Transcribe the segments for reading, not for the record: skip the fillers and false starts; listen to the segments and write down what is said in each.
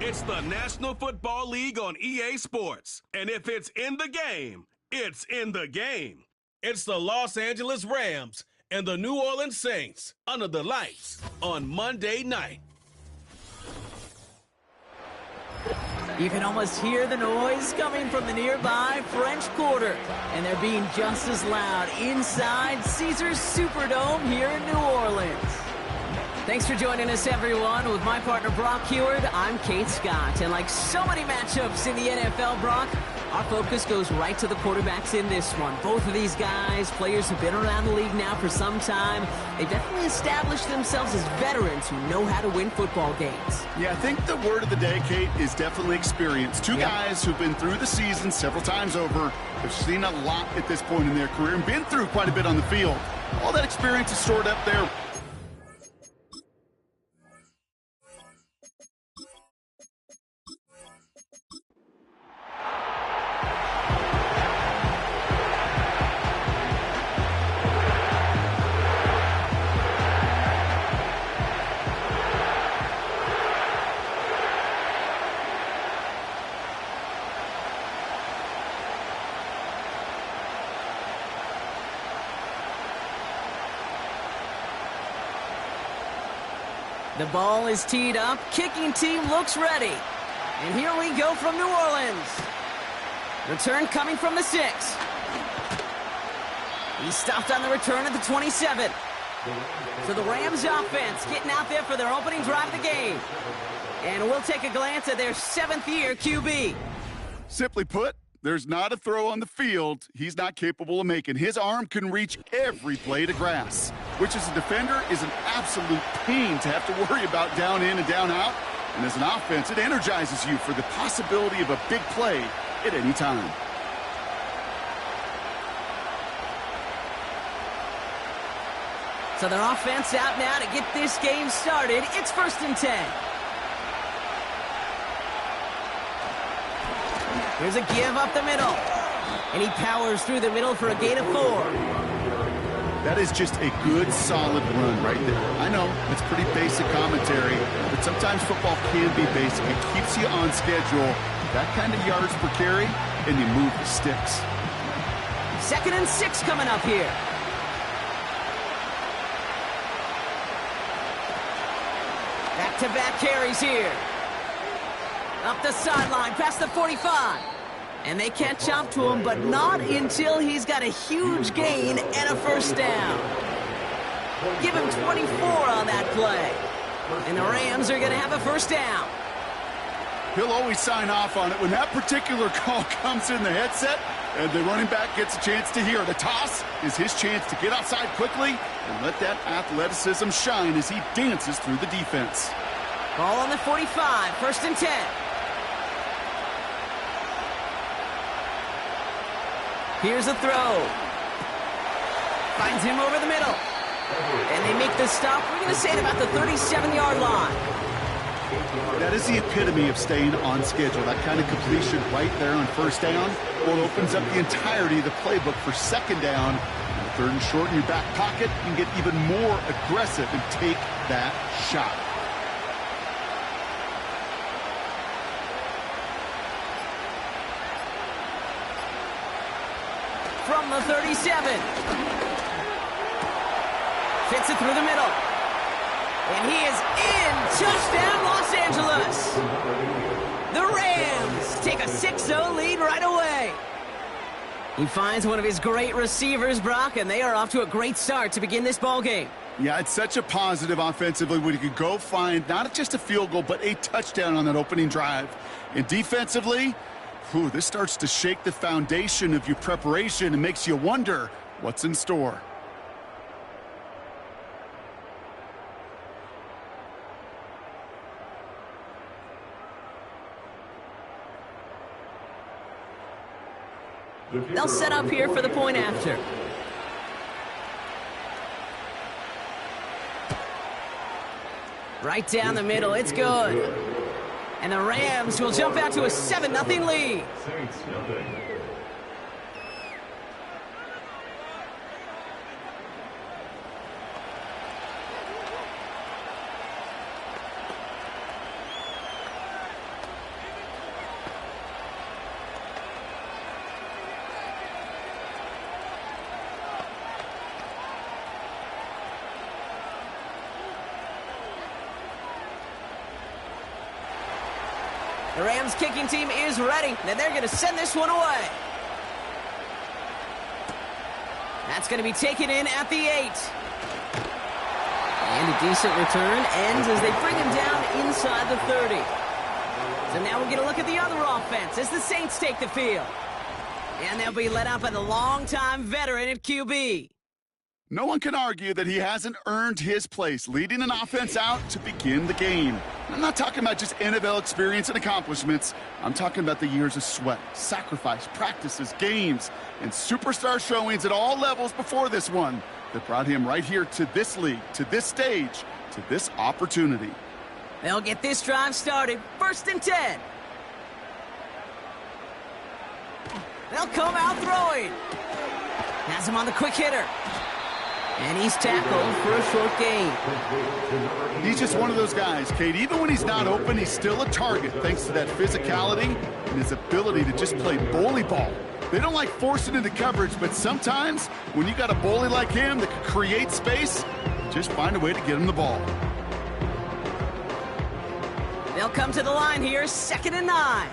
It's the National Football League on EA Sports. And if it's in the game, it's in the game. It's the Los Angeles Rams and the New Orleans Saints under the lights on Monday night. You can almost hear the noise coming from the nearby French Quarter, and they're being just as loud inside Caesars Superdome here in New Orleans. Thanks for joining us, everyone. With my partner, Brock Heward, I'm Kate Scott. And like so many matchups in the NFL, Brock, our focus goes right to the quarterbacks in this one. Both of these guys, players who've been around the league now for some time, they've definitely established themselves as veterans who know how to win football games. Yeah, I think the word of the day, Kate, is definitely experience. Two guys who've been through the season several times over, have seen a lot at this point in their career, and been through quite a bit on the field. All that experience is stored up there. The ball is teed up. Kicking team looks ready. And here we go from New Orleans. Return coming from the 6. He stopped on the return at the 27. So the Rams offense getting out there for their opening drive of the game. And we'll take a glance at their 7th-year QB. Simply put, there's not a throw on the field he's not capable of making. His arm can reach every blade of grass, which as a defender is an absolute pain to have to worry about down in and down out. And as an offense, it energizes you for the possibility of a big play at any time. So their offense out now to get this game started. It's 1st and 10. Here's a give up the middle. And he powers through the middle for a gain of 4. That is just a good, solid run right there. I know, it's pretty basic commentary, but sometimes football can be basic. It keeps you on schedule. That kind of yards per carry, and you move the sticks. 2nd and 6 coming up here. Back-to-back carries here. Up the sideline, past the 45. And they catch up to him, but not until he's got a huge gain and a 1st down. Give him 24 on that play. And the Rams are going to have a 1st down. He'll always sign off on it when that particular call comes in the headset and the running back gets a chance to hear. The toss is his chance to get outside quickly and let that athleticism shine as he dances through the defense. Ball on the 45, 1st and 10. Here's a throw. Finds him over the middle. And they make the stop. We're going to say at about the 37-yard line. That is the epitome of staying on schedule. That kind of completion right there on 1st down. Well, it opens up the entirety of the playbook for 2nd down. 3rd and short in your back pocket. You can get even more aggressive and take that shot. From the 37. Fits it through the middle. And he is in. Touchdown, Los Angeles. The Rams take a 6-0 lead right away. He finds one of his great receivers, Brock, and they are off to a great start to begin this ball game. Yeah, it's such a positive offensively when you can go find not just a field goal, but a touchdown on that opening drive. And defensively, this starts to shake the foundation of your preparation and makes you wonder what's in store. They'll set up here for the point after. Right down the middle, it's good. And the Rams will jump out to a 7-0 lead. The Rams kicking team is ready, and they're going to send this one away. That's going to be taken in at the 8. And a decent return ends as they bring him down inside the 30. So now we're going to look at the other offense as the Saints take the field. And they'll be led out by the longtime veteran at QB. No one can argue that he hasn't earned his place, leading an offense out to begin the game. I'm not talking about just NFL experience and accomplishments. I'm talking about the years of sweat, sacrifice, practices, games, and superstar showings at all levels before this one that brought him right here to this league, to this stage, to this opportunity. They'll get this drive started. 1st and 10. They'll come out throwing. Has him on the quick hitter. And he's tackled for a short gain. He's just one of those guys, Kate. Even when he's not open, he's still a target thanks to that physicality and his ability to just play bully ball. They don't like forcing into coverage, but sometimes when you got a bully like him that can create space, just find a way to get him the ball. They'll come to the line here, 2nd and 9.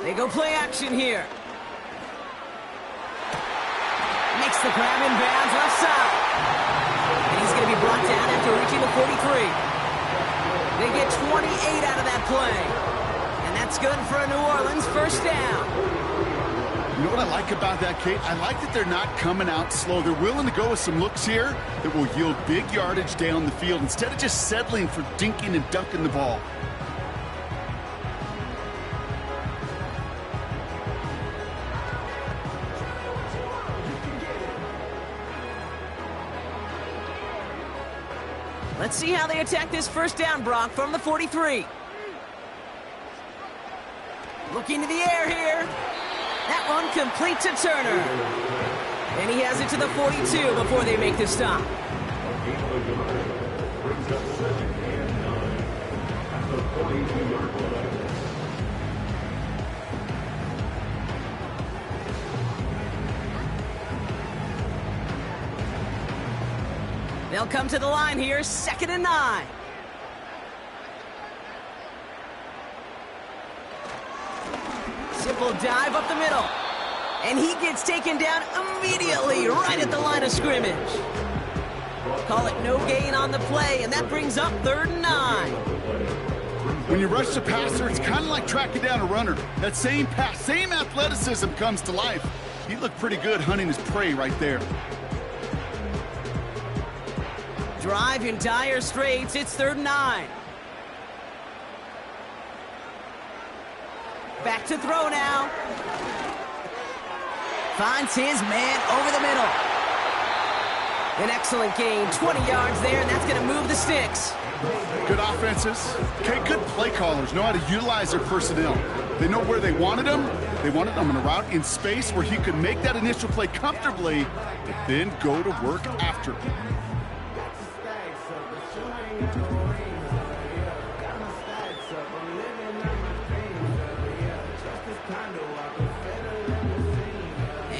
They go play action here. Makes the grab in bounds left side. And he's going to be brought down after reaching the 43. They get 28 out of that play. And that's good for a New Orleans 1st down. You know what I like about that, Kate? I like that they're not coming out slow. They're willing to go with some looks here that will yield big yardage down the field instead of just settling for dinking and dunking the ball. Let's see how they attack this 1st down, Brock, from the 43. Looking to the air here. That one completes a Turner. And he has it to the 42 before they make the stop. They'll come to the line here, 2nd and 9. Simple dive up the middle. And he gets taken down immediately right at the line of scrimmage. Call it no gain on the play, and that brings up 3rd and 9. When you rush the passer, it's kind of like tracking down a runner. That same pass, same athleticism comes to life. He looked pretty good hunting his prey right there. Drive in dire straits. It's 3rd and 9. Back to throw now. Finds his man over the middle. An excellent gain. 20 yards there, and that's going to move the sticks. Good offenses. Okay, good play callers know how to utilize their personnel. They know where they wanted them. They wanted them in a route in space where he could make that initial play comfortably, but then go to work after.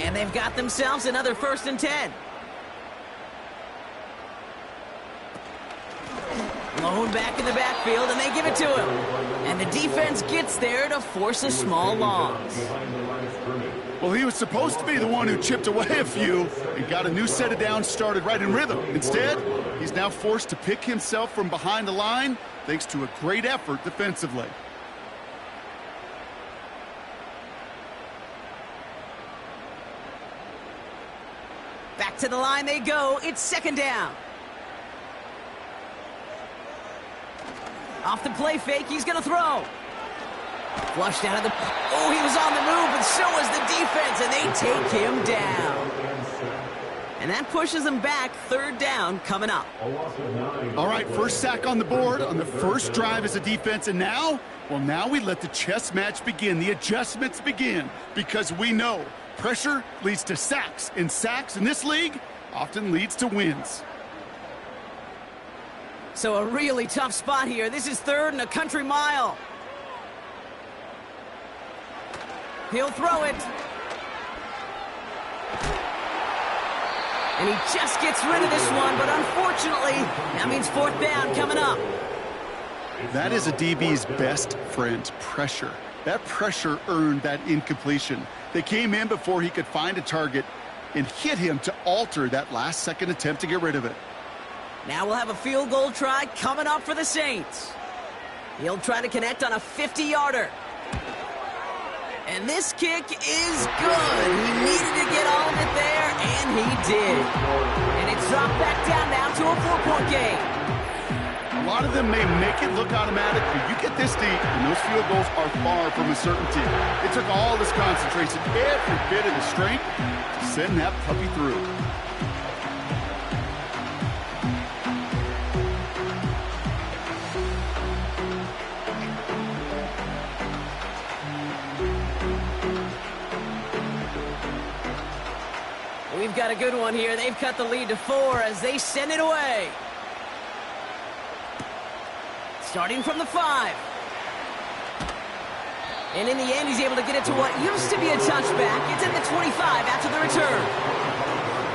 And they've got themselves another 1st and 10. Lone back in the backfield, and they give it to him. And the defense gets there to force a small loss. Well, he was supposed to be the one who chipped away a few and got a new set of downs started right in rhythm. Instead, he's now forced to pick himself from behind the line thanks to a great effort defensively. Back to the line they go. It's 2nd down. Off the play fake, he's going to throw. Flushed out of the... Oh, he was on the move, but so was the defense, and they take him down. And that pushes him back. 3rd down coming up. All right, first sack on the board on the first drive as a defense, and now, well, now we let the chess match begin. The adjustments begin, because we know pressure leads to sacks, and sacks in this league often leads to wins. So a really tough spot here. This is 3rd and a country mile. He'll throw it. And he just gets rid of this one, but unfortunately, that means 4th down coming up. That is a DB's best friend, pressure. That pressure earned that incompletion. They came in before he could find a target and hit him to alter that last-second attempt to get rid of it. Now we'll have a field goal try coming up for the Saints. He'll try to connect on a 50-yarder. And this kick is good. He needed to get all of it there, and he did. And it's dropped back down now to a 4-point game. A lot of them may make it look automatic, but you get this deep, and those field goals are far from a certainty. It took all this concentration, every bit of the strength, to send that puppy through. We've got a good one here. They've cut the lead to 4 as they send it away. Starting from the 5. And in the end, he's able to get it to what used to be a touchback. It's at the 25 after the return.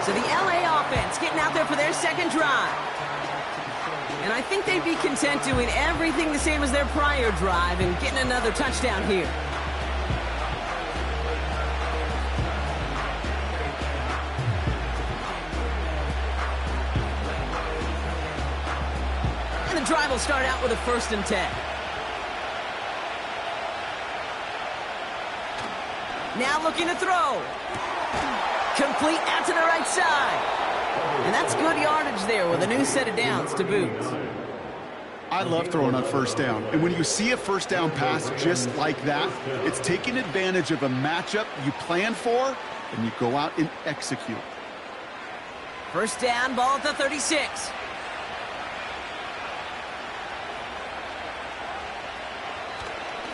So the LA offense getting out there for their second drive. And I think they'd be content doing everything the same as their prior drive and getting another touchdown here. And the drive will start out with a 1st and 10. Now looking to throw. Complete out to the right side. And that's good yardage there with a new set of downs to boot. I love throwing on 1st down. And when you see a 1st down pass just like that, it's taking advantage of a matchup you plan for, and you go out and execute. 1st down, ball at the 36.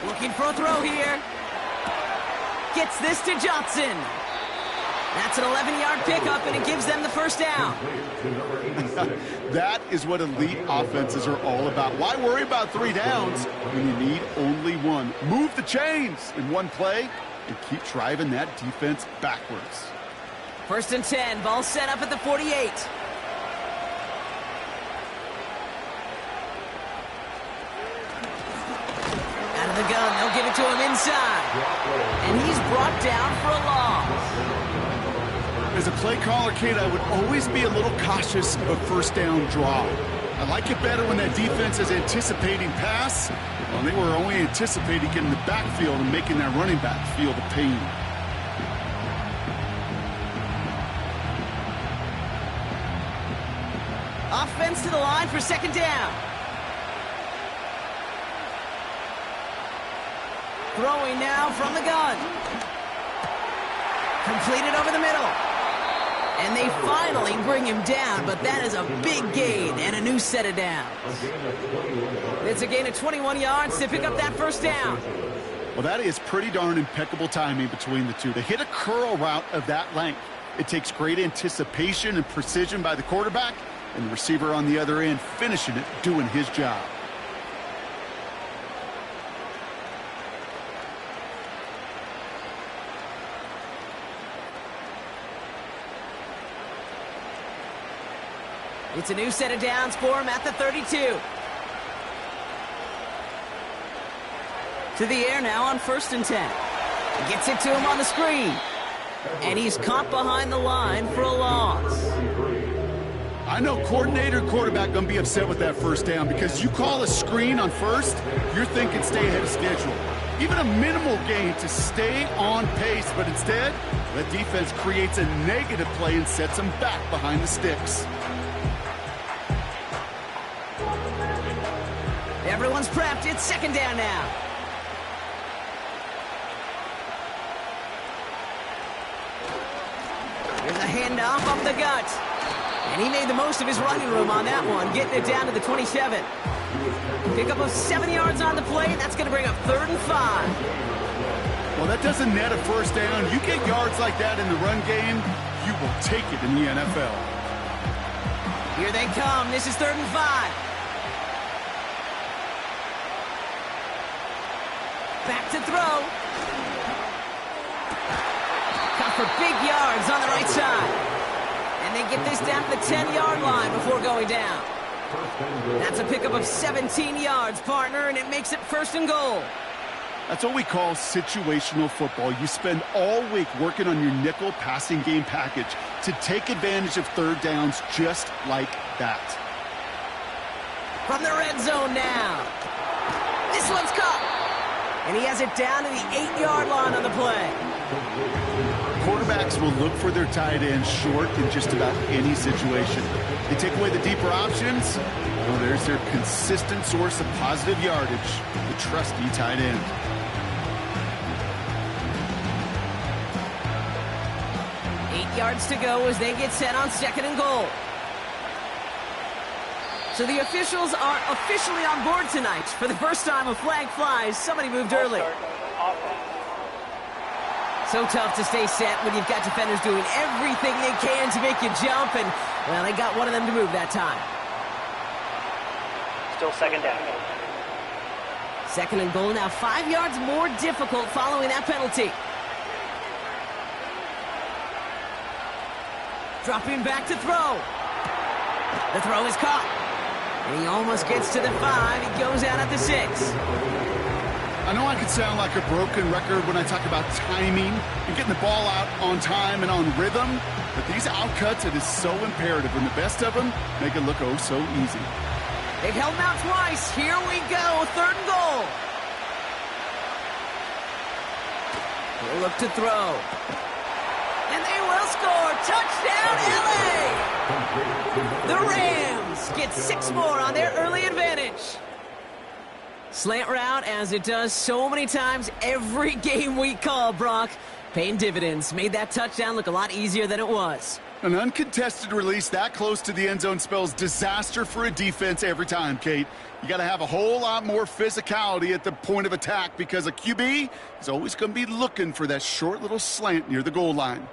Looking for a throw here. Gets this to Johnson. That's an 11-yard pickup, and it gives them the 1st down. That is what elite offenses are all about. Why worry about 3 downs when you need only 1? Move the chains in one play and keep driving that defense backwards. 1st and 10, ball set up at the 48. Out of the gun, they'll give it to him inside. And he's brought down for a loss. As a play caller, Kate, I would always be a little cautious of 1st down draw. I like it better when that defense is anticipating pass. Well, they were only anticipating getting the backfield and making that running back feel the pain. Offense to the line for 2nd down. Throwing now from the gun. Completed over the middle. And they finally bring him down, but that is a big gain and a new set of downs. It's a gain of 21 yards to pick up that 1st down. Well, that is pretty darn impeccable timing between the two. To hit a curl route of that length, it takes great anticipation and precision by the quarterback, and the receiver on the other end finishing it, doing his job. It's a new set of downs for him at the 32. To the air now on 1st and 10. Gets it to him on the screen. And he's caught behind the line for a loss. I know coordinator and quarterback going to be upset with that 1st down because you call a screen on 1st, you're thinking stay ahead of schedule. Even a minimal gain to stay on pace, but instead, the defense creates a negative play and sets them back behind the sticks. Everyone's prepped. It's 2nd down now. Here's a handoff up the gut. And he made the most of his running room on that one, getting it down to the 27. Pickup of 7 yards on the play. That's going to bring up 3rd and 5. Well, that doesn't net a 1st down. You get yards like that in the run game, you will take it in the NFL. Here they come. This is 3rd and 5. Back to throw. Cut for big yards on the right side. And they get this down to the 10-yard line before going down. That's a pickup of 17 yards, partner, and it makes it 1st and goal. That's what we call situational football. You spend all week working on your nickel passing game package to take advantage of 3rd downs just like that. From the red zone now. This one's caught. And he has it down to the 8-yard line on the play. Quarterbacks will look for their tight end short in just about any situation. They take away the deeper options. Well, there's their consistent source of positive yardage, the trusty tight end. Yards to go as they get set on 2nd and goal. So the officials are officially on board tonight. For the first time a flag flies, somebody moved early. So tough to stay set when you've got defenders doing everything they can to make you jump, and, well, they got one of them to move that time. Still 2nd down. 2nd and goal now, 5 yards more difficult following that penalty. Dropping back to throw. The throw is caught. And he almost gets to the 5. He goes out at the 6. I know I could sound like a broken record when I talk about timing and getting the ball out on time and on rhythm, but these outcuts, it is so imperative, and the best of them make it look oh so easy. They've held him out twice. Here we go. 3rd and goal. We'll look to throw. And they will score. Touchdown, LA! The Rams get 6 more on their early advantage. Slant route, as it does so many times every game we call, Brock. Paying dividends. Made that touchdown look a lot easier than it was. An uncontested release that close to the end zone spells disaster for a defense every time, Kate. You got to have a whole lot more physicality at the point of attack because a QB is always going to be looking for that short little slant near the goal line.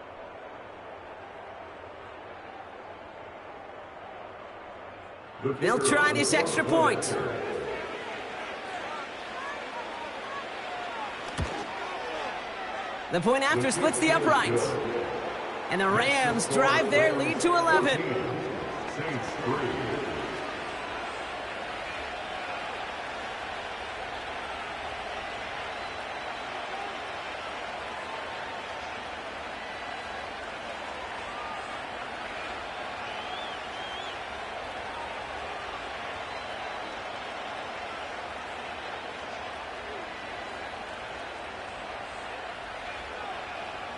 They'll try this extra point. The point after splits the uprights. And the Rams drive their lead to 11.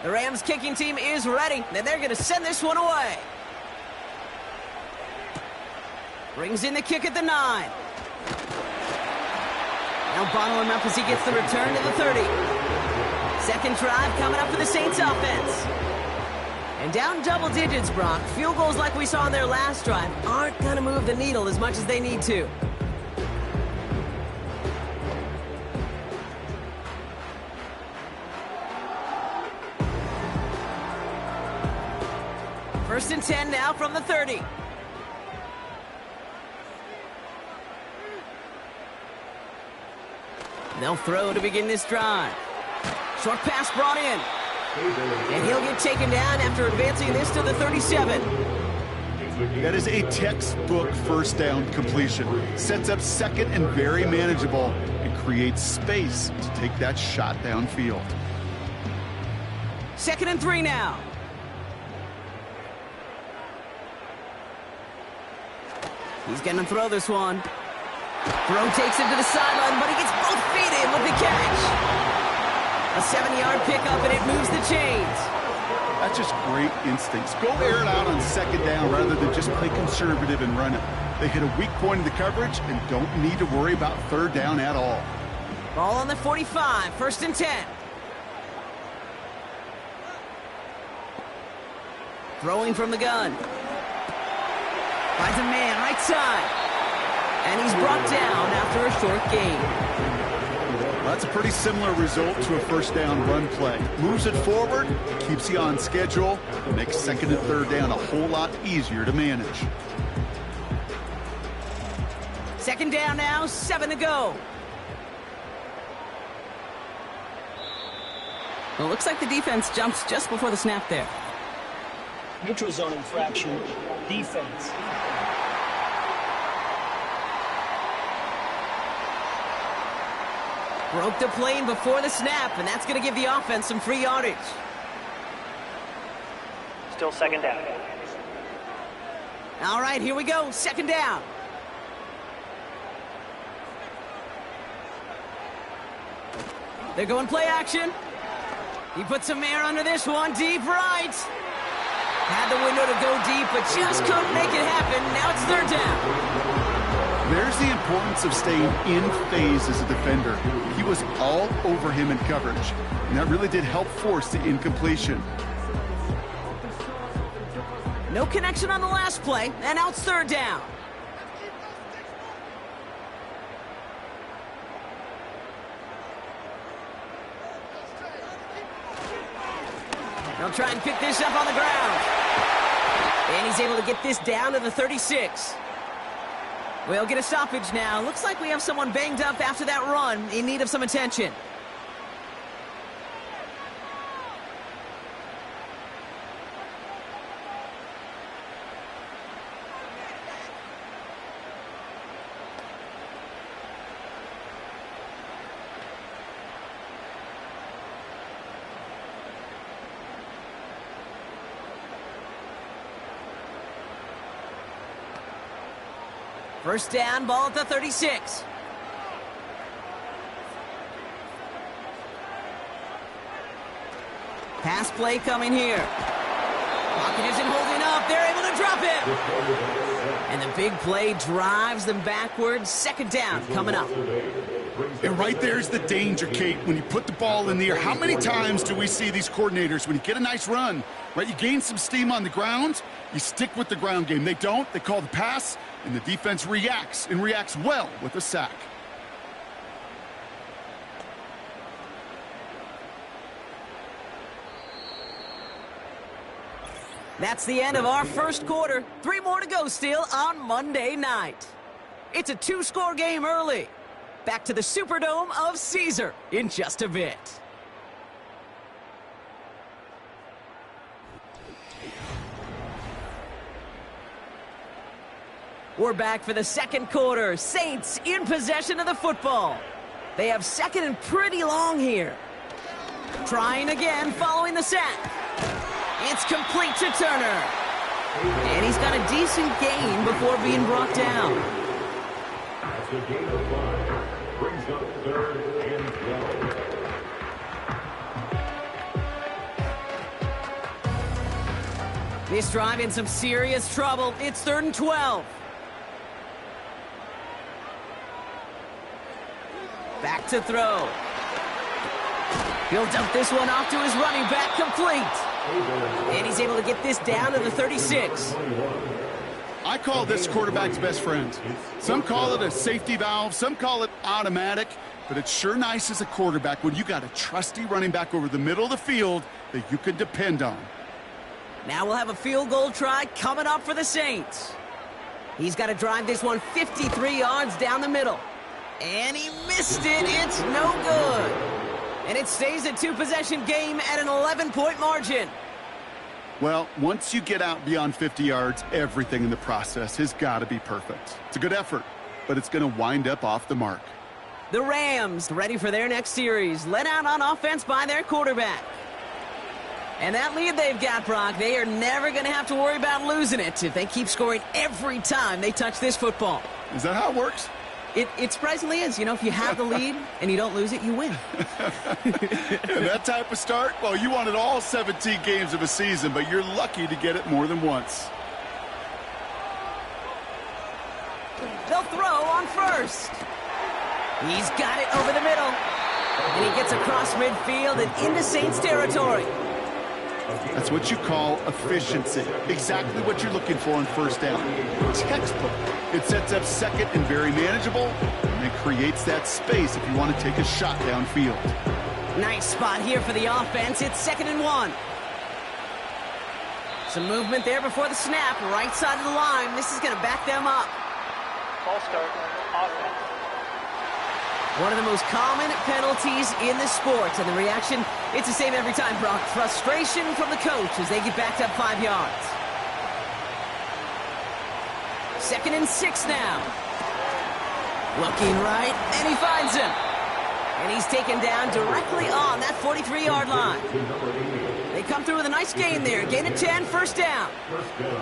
The Rams kicking team is ready, and they're going to send this one away. Brings in the kick at the 9. Now bottle him up as he gets the return to the 30. Second drive coming up for the Saints offense. And down double digits, Brock. Field goals like we saw on their last drive aren't going to move the needle as much as they need to. First and 10 now from the 30. They'll throw to begin this drive. Short pass brought in. And he'll get taken down after advancing this to the 37. That is a textbook first down completion. Sets up second and very manageable and creates space to take that shot downfield. 2nd and 3 now. He's going to throw this one. Throw takes him to the sideline, but he gets both feet in with the catch. A 7-yard pickup, and it moves the chains. That's just great instincts. Go air it out on 2nd down rather than just play conservative and run it. They hit a weak point in the coverage and don't need to worry about 3rd down at all. Ball on the 45, 1st and 10. Throwing from the gun. Finds a man right side. And he's brought down after a short gain. Well, that's a pretty similar result to a first down run play. Moves it forward, keeps you on schedule, and makes 2nd and 3rd down a whole lot easier to manage. 2nd down now, 7 to go. Well, it looks like the defense jumps just before the snap there. Neutral zone infraction, defense. Broke the plane before the snap, and that's going to give the offense some free yardage. Still second down. All right, here we go. Second down. They're going play action. He puts some air under this one. Deep right. Had the window to go deep, but just couldn't make it happen. Now it's third down. There's the importance of staying in phase as a defender. He was all over him in coverage, and that really did help force the incompletion. No connection on the last play, and now it's third down. They'll try and pick this up on the ground. And he's able to get this down to the 36. We'll get a stoppage now. Looks like we have someone banged up after that run, in need of some attention. First down, ball at the 36. Pass play coming here. Pocket isn't holding up. They're able to drop it. And the big play drives them backwards. Second down coming up. And right there's the danger, Kate, when you put the ball in the air. How many times do we see these coordinators, when you get a nice run, right, you gain some steam on the ground, you stick with the ground game. They don't. They call the pass, and the defense reacts, and reacts well with a sack. That's the end of our first quarter. 3 more to go still on Monday night. It's a 2-score game early. Back to the Superdome of Caesar in just a bit. We're back for the second quarter. Saints in possession of the football. They have second and pretty long here. Trying again following the sack. It's complete to Turner. And he's got a decent gain before being brought down. That's a gain of 5. Brings up third and 12. This drive in some serious trouble. It's third and 12. Back to throw. He'll dump this one off to his running back, complete. And he's able to get this down to the 36. I call this quarterback's best friend. Some call it a safety valve, some call it automatic, but it's sure nice as a quarterback when you got a trusty running back over the middle of the field that you can depend on. Now we'll have a field goal try coming up for the Saints. He's got to drive this one 53 yards down the middle. And he missed it. It's no good. And it stays a 2-possession game at an 11-point margin. Well, once you get out beyond 50 yards, everything in the process has got to be perfect. It's a good effort, but it's going to wind up off the mark. The Rams ready for their next series, led out on offense by their quarterback. And that lead they've got, Brock, they are never going to have to worry about losing it if they keep scoring every time they touch this football. Is that how it works? It surprisingly is. You know, if you have the lead and you don't lose it, you win. And that type of start, well, you wanted all 17 games of a season, but you're lucky to get it more than once. They'll throw on first. He's got it over the middle. And he gets across midfield and into Saints territory. That's what you call efficiency. Exactly what you're looking for on first down. Textbook. It sets up second and very manageable, and it creates that space if you want to take a shot downfield. Nice spot here for the offense. It's 2nd and 1. Some movement there before the snap. Right side of the line. This is going to back them up. False start, offense. One of the most common penalties in the sport, and the reaction, it's the same every time, Brock. Frustration from the coach as they get backed up 5 yards. 2nd and 6 now. Looking right, and he finds him. And he's taken down directly on that 43-yard line. They come through with a nice gain there. Gain of 10, first down.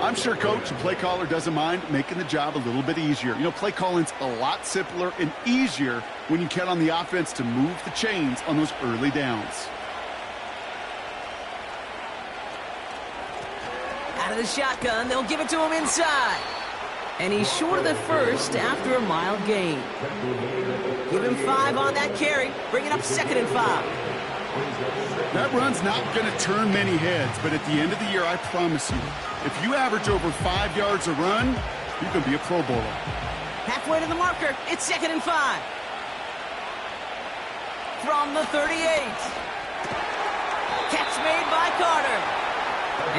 I'm sure coach and play caller doesn't mind making the job a little bit easier. You know, play calling's a lot simpler and easier when you count on the offense to move the chains on those early downs. Out of the shotgun, they'll give it to him inside. And he's short of the first after a mild gain. Give him 5 on that carry. Bring it up 2nd and 5. That run's not going to turn many heads, but at the end of the year, I promise you, if you average over 5 yards a run, you're going to be a Pro Bowler. Halfway to the marker, it's 2nd and 5. From the 38. Catch made by Carter.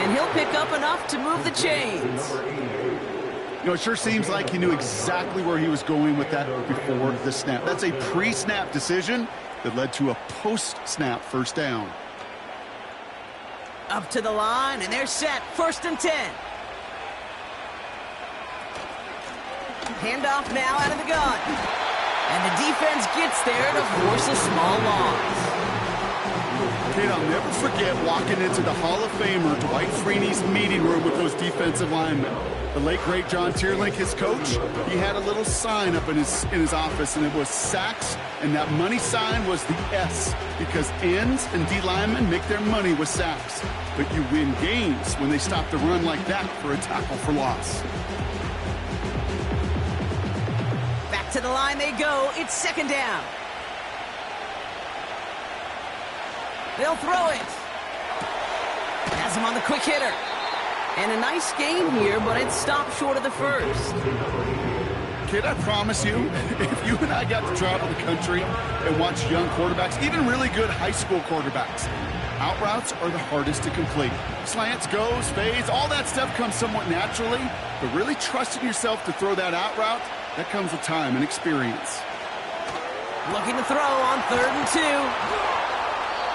And he'll pick up enough to move the chains. You know, it sure seems like he knew exactly where he was going with that before the snap. That's a pre-snap decision that led to a post-snap first down. Up to the line, and they're set. 1st and 10. Handoff now out of the gun. And the defense gets there to force a small loss. Kid, I'll never forget walking into the Hall of Famer Dwight Freeney's meeting room with those defensive linemen. The late, great John Tierlink, his coach, he had a little sign up in his office, and it was sacks, and that money sign was the S, because ends and D linemen make their money with sacks. But you win games when they stop the run like that for a tackle for loss. Back to the line they go. It's 2nd down. They'll throw it. Has him on the quick hitter. And a nice game here, but it stopped short of the first. Kid, I promise you, if you and I got to travel the country and watch young quarterbacks, even really good high school quarterbacks, out routes are the hardest to complete. Slants, goes, fades, all that stuff comes somewhat naturally, but really trusting yourself to throw that out route, that comes with time and experience. Looking to throw on 3rd and 2.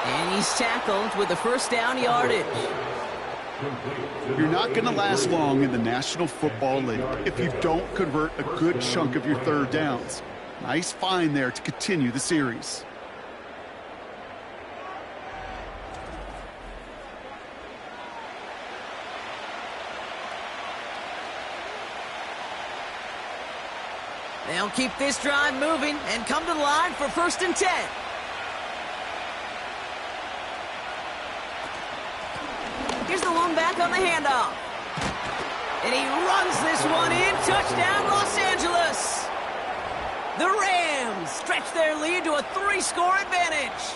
And he's tackled with the first down yardage. You're not going to last long in the National Football League if you don't convert a good chunk of your 3rd downs. Nice find there to continue the series. They'll keep this drive moving and come to the line for 1st and 10. Here's the lone back on the handoff. And he runs this one in. Touchdown, Los Angeles. The Rams stretch their lead to a 3-score advantage.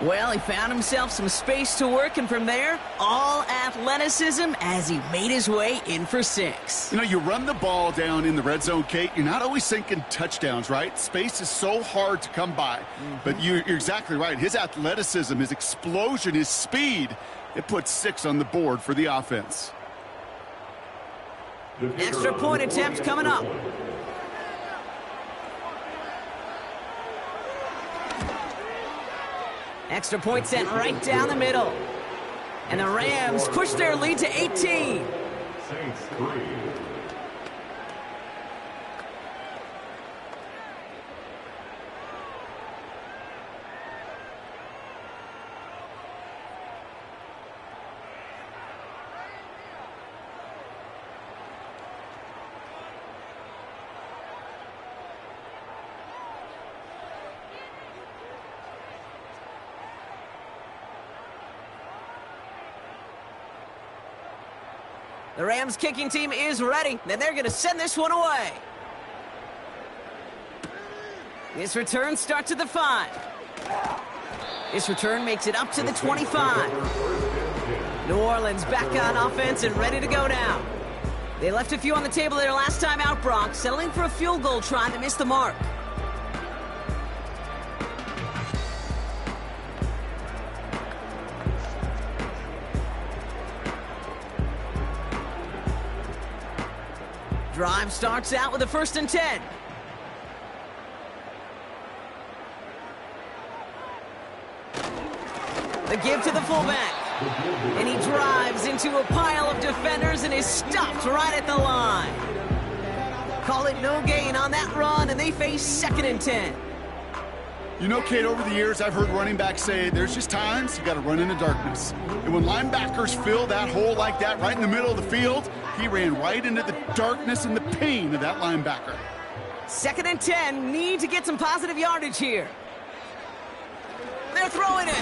Well, he found himself some space to work, and from there, all athleticism as he made his way in for 6. You know, you run the ball down in the red zone, Kate, you're not always thinking touchdowns, right? Space is so hard to come by. But you're exactly right. His athleticism, his explosion, his speed, it puts 6 on the board for the offense. Extra point attempt coming up. Extra point sent right down the middle. And the Rams push their lead to 18. Saints 3. The Rams kicking team is ready, and they're going to send this one away. This return starts at the 5. This return makes it up to the 25. New Orleans back on offense and ready to go now. They left a few on the table their last time out, Brock, settling for a field goal try to miss the mark. Drive starts out with a 1st and 10. The give to the fullback. And he drives into a pile of defenders and is stopped right at the line. Call it no gain on that run, and they face 2nd and 10. You know, Kate, over the years, I've heard running backs say there's just times you got to run in the darkness. And when linebackers fill that hole like that right in the middle of the field, he ran right into the darkness and the pain of that linebacker. 2nd and 10, need to get some positive yardage here. They're throwing it.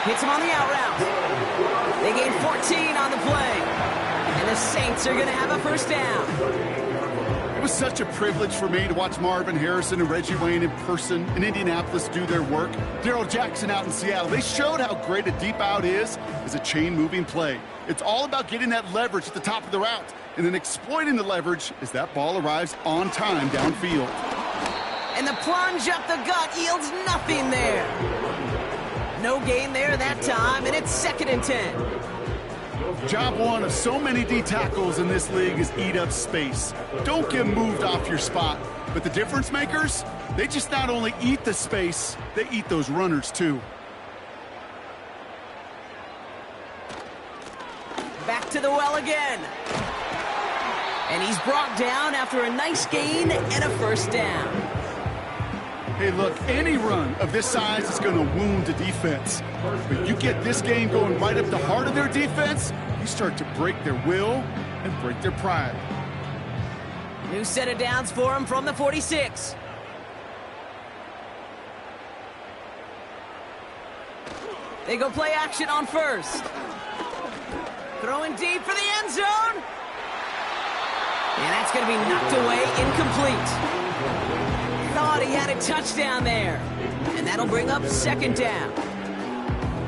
Hits him on the out route. They gain 14 on the play. And the Saints are going to have a first down. It was such a privilege for me to watch Marvin Harrison and Reggie Wayne in person in Indianapolis do their work. Darrell Jackson out in Seattle. They showed how great a deep out is as a chain-moving play. It's all about getting that leverage at the top of the route and then exploiting the leverage as that ball arrives on time downfield. And the plunge up the gut yields nothing there. No gain there that time, and it's 2nd and 10. Job one of so many D tackles in this league is eat up space. Don't get moved off your spot. But the difference makers, they just not only eat the space, they eat those runners too. Back to the well again. And he's brought down after a nice gain and a first down. Hey, look, any run of this size is going to wound the defense. But you get this game going right up the heart of their defense, you start to break their will and break their pride. New set of downs for him from the 46. They go play action on first. Throwing deep for the end zone. And that's going to be knocked away, incomplete. Thought he had a touchdown there. And that'll bring up 2nd down.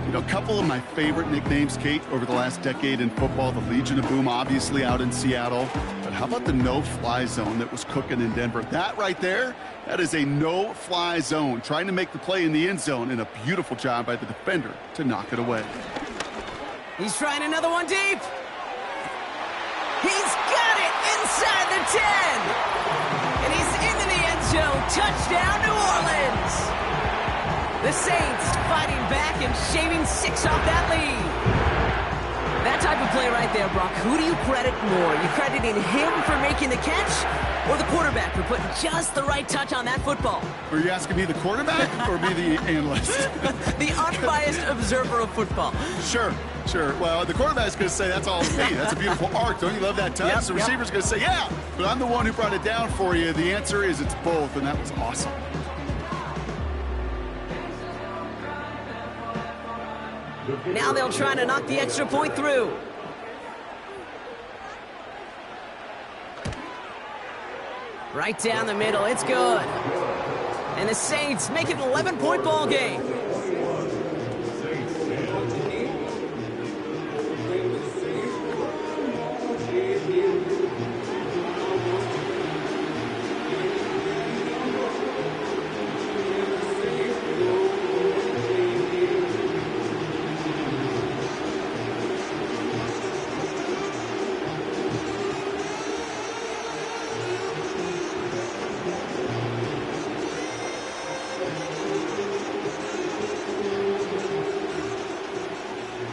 You know, a couple of my favorite nicknames, Kate, over the last decade in football, the Legion of Boom, obviously out in Seattle. But how about the no-fly zone that was cooking in Denver? That right there, that is a no-fly zone, trying to make the play in the end zone, and a beautiful job by the defender to knock it away. He's trying another one deep. He's got it inside the 10. And he's into the end zone. Touchdown, New Orleans. The Saints fighting back and shaving 6 off that lead. That type of play right there, Brock. Who do you credit more? You crediting him for making the catch or the quarterback for putting just the right touch on that football? Are you asking me the quarterback or me the analyst? The unbiased observer of football. Sure. Well, the quarterback's going to say, that's all me. That's a beautiful arc. Don't you love that touch? The receiver's going to say, yeah, but I'm the one who brought it down for you. The answer is it's both, and that was awesome. Now they'll try to knock the extra point through. Right down the middle, it's good. And the Saints make it an 11-point ball game.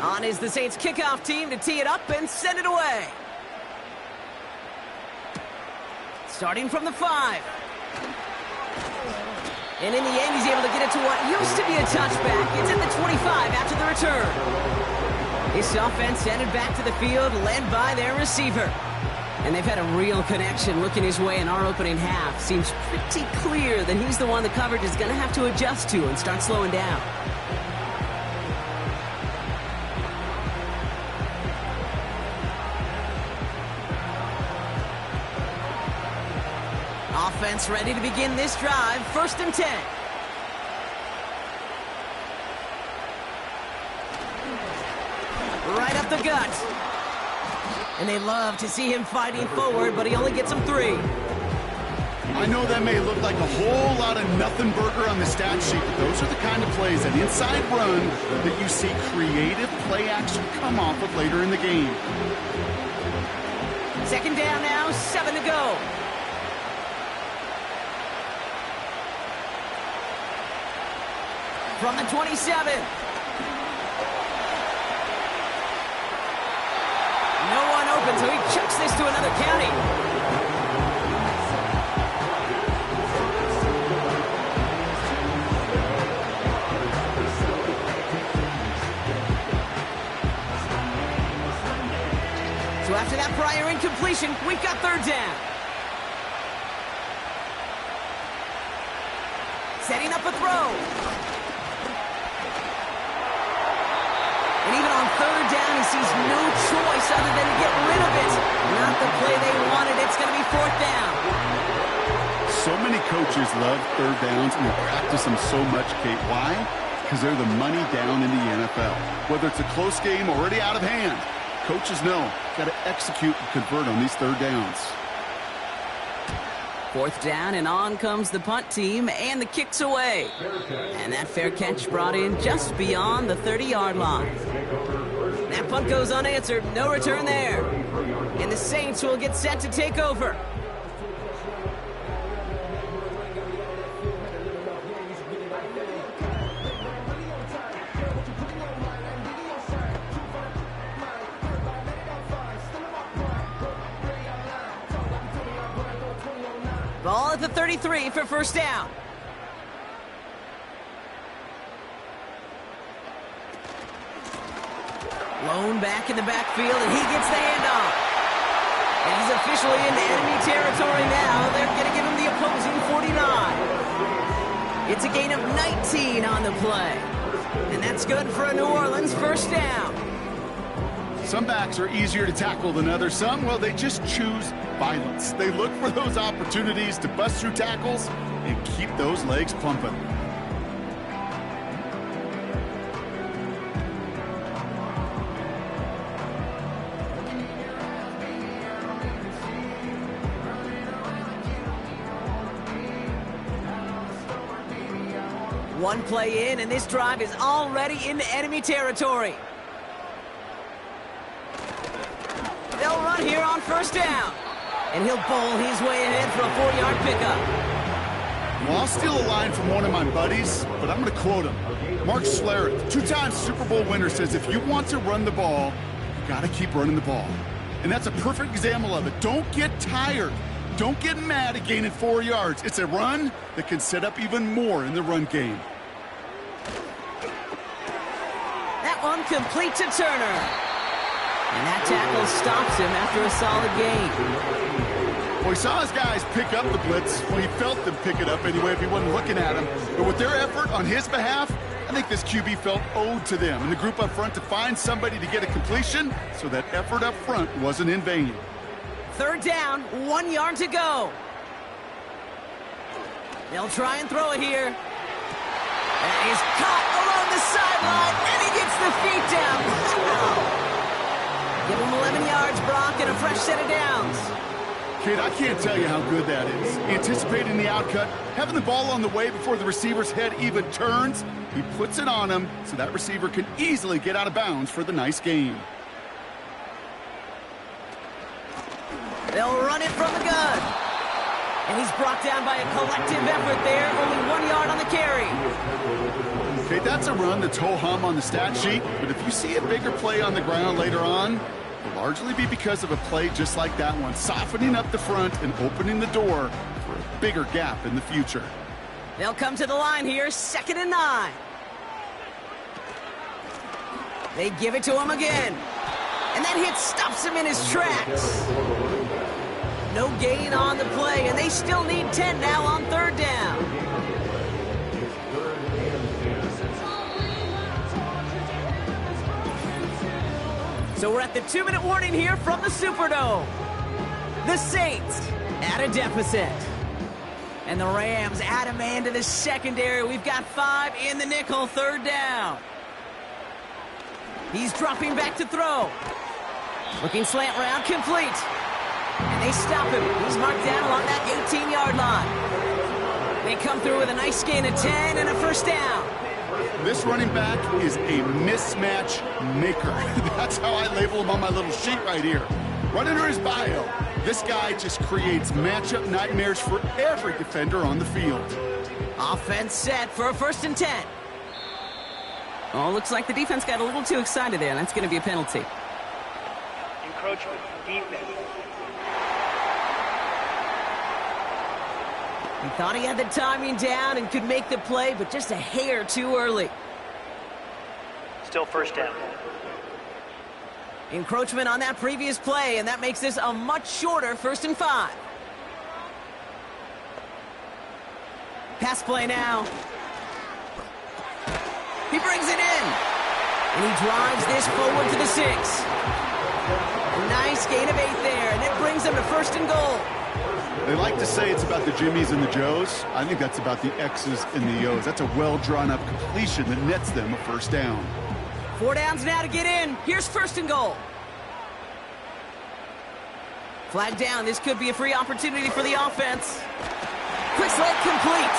On is the Saints kickoff team to tee it up and send it away. Starting from the 5. And in the end, he's able to get it to what used to be a touchback. It's at the 25 after the return. This offense headed back to the field, led by their receiver. And they've had a real connection looking his way in our opening half. Seems pretty clear that he's the one the coverage is going to have to adjust to and start slowing down. Offense ready to begin this drive. 1st and 10. Right up the gut. And they love to see him fighting forward, but he only gets them 3. I know that may look like a whole lot of nothing burger on the stat sheet, but those are the kind of plays, that inside run, that you see creative play action come off of later in the game. 2nd down now, 7 to go. From the 27. No one open, so he chucks this to another county. So after that prior incompletion, we've got third down. Setting up a throw. And even on third down, he sees no choice other than to get rid of it. Not the play they wanted. It's going to be fourth down. So many coaches love third downs and they practice them so much, Kate. Why? Because they're the money down in the NFL. Whether it's a close game already out of hand, coaches know got to execute and convert on these third downs. Fourth down, and on comes the punt team, and the kick's away. And that fair catch brought in just beyond the 30-yard line. That punt goes unanswered, no return there. And the Saints will get set to take over. Ball at the 33 for first down. Lone back in the backfield, and he gets the handoff. And he's officially into enemy territory now. They're going to give him the opposing 49. It's a gain of 19 on the play. And that's good for a New Orleans first down. Some backs are easier to tackle than others. Some, well, they just choose violence. They look for those opportunities to bust through tackles and keep those legs pumping. One play in, and this drive is already into enemy territory. They'll run here on first down. And he'll bowl his way ahead for a 4-yard pickup. Well, I'll steal a line from one of my buddies, but I'm going to quote him. Mark Schlereth, 2-time Super Bowl winner, says if you want to run the ball, you got to keep running the ball. And that's a perfect example of it. Don't get tired. Don't get mad at gaining 4 yards. It's a run that can set up even more in the run game. That one complete to Turner. And that tackle stops him after a solid gain. Well, he saw his guys pick up the blitz. Well, he felt them pick it up anyway if he wasn't looking at him. But with their effort on his behalf, I think this QB felt owed to them and the group up front to find somebody to get a completion, so that effort up front wasn't in vain. Third down, 1 yard to go. They'll try and throw it here. And he's caught along the sideline, and he gets the feet down. Give him 11 yards, Brock, and a fresh set of downs. Kid, I can't tell you how good that is. Anticipating the outcut, having the ball on the way before the receiver's head even turns, he puts it on him so that receiver can easily get out of bounds for the nice gain. They'll run it from the gun. And he's brought down by a collective effort there. Only 1 yard on the carry. Okay, that's a run that's ho-hum on the stat sheet, but if you see a bigger play on the ground later on, it'll largely be because of a play just like that one, softening up the front and opening the door for a bigger gap in the future. They'll come to the line here, 2nd and 9. They give it to him again. And that hit stops him in his tracks. No gain on the play, and they still need 10 now on third down. So we're at the 2-minute warning here from the Superdome. The Saints at a deficit. And the Rams add a man to the secondary. We've got 5 in the nickel, third down. He's dropping back to throw. Looking slant round, complete. And they stop him. He's marked down along that 18-yard line. They come through with a nice gain of 10 and a first down. This running back is a mismatch maker. That's how I label him on my little sheet right here. Right under his bio, this guy just creates matchup nightmares for every defender on the field. Offense set for a 1st and 10. Oh, looks like the defense got a little too excited there. That's going to be a penalty. Encroachment, defense. He thought he had the timing down and could make the play, but just a hair too early. Still first down. Encroachment on that previous play, and that makes this a much shorter 1st and 5. Pass play now. He brings it in. And he drives this forward to the 6. A nice gain of 8 there, and it brings them to 1st and goal. They like to say it's about the Jimmies and the Joes. I think that's about the X's and the O's. That's a well-drawn-up completion that nets them a 1st down. 4 downs now to get in. Here's 1st and goal. Flag down. This could be a free opportunity for the offense. Quick slide complete.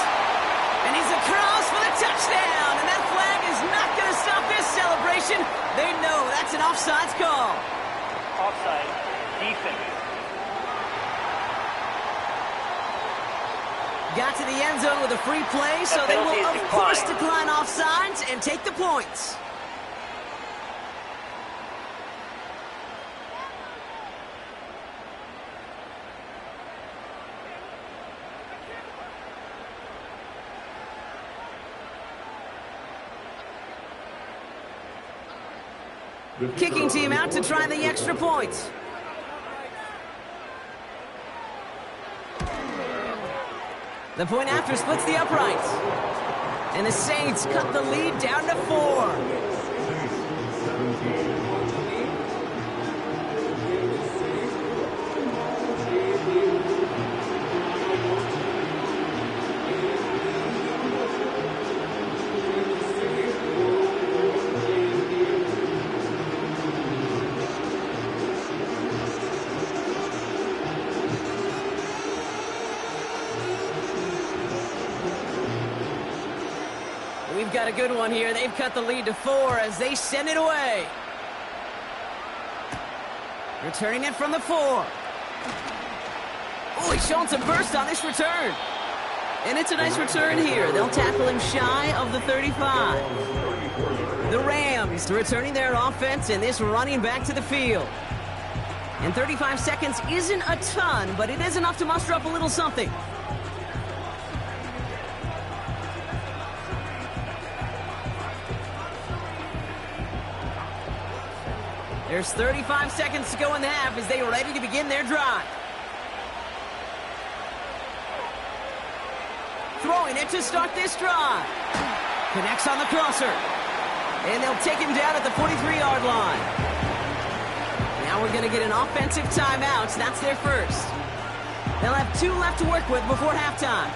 And he's across for the touchdown. And that flag is not going to stop this celebration. They know that's an offsides call. Offside. Defense. Got to the end zone with a free play, so they will, of course, decline offsides and take the points. Kicking team out to try the extra point. The point after splits the uprights. And the Saints cut the lead down to 4. We've got a good one here. They've cut the lead to 4 as they send it away. Returning it from the 4. Oh, he's showing some burst on this return. And it's a nice return here. They'll tackle him shy of the 35. The Rams returning their offense and this running back to the field. And 35 seconds isn't a ton, but it is enough to muster up a little something. There's 35 seconds to go in the half as they are ready to begin their drive. Throwing it to start this drive. Connects on the crosser. And they'll take him down at the 43-yard line. Now we're going to get an offensive timeout. That's their first. They'll have 2 left to work with before halftime.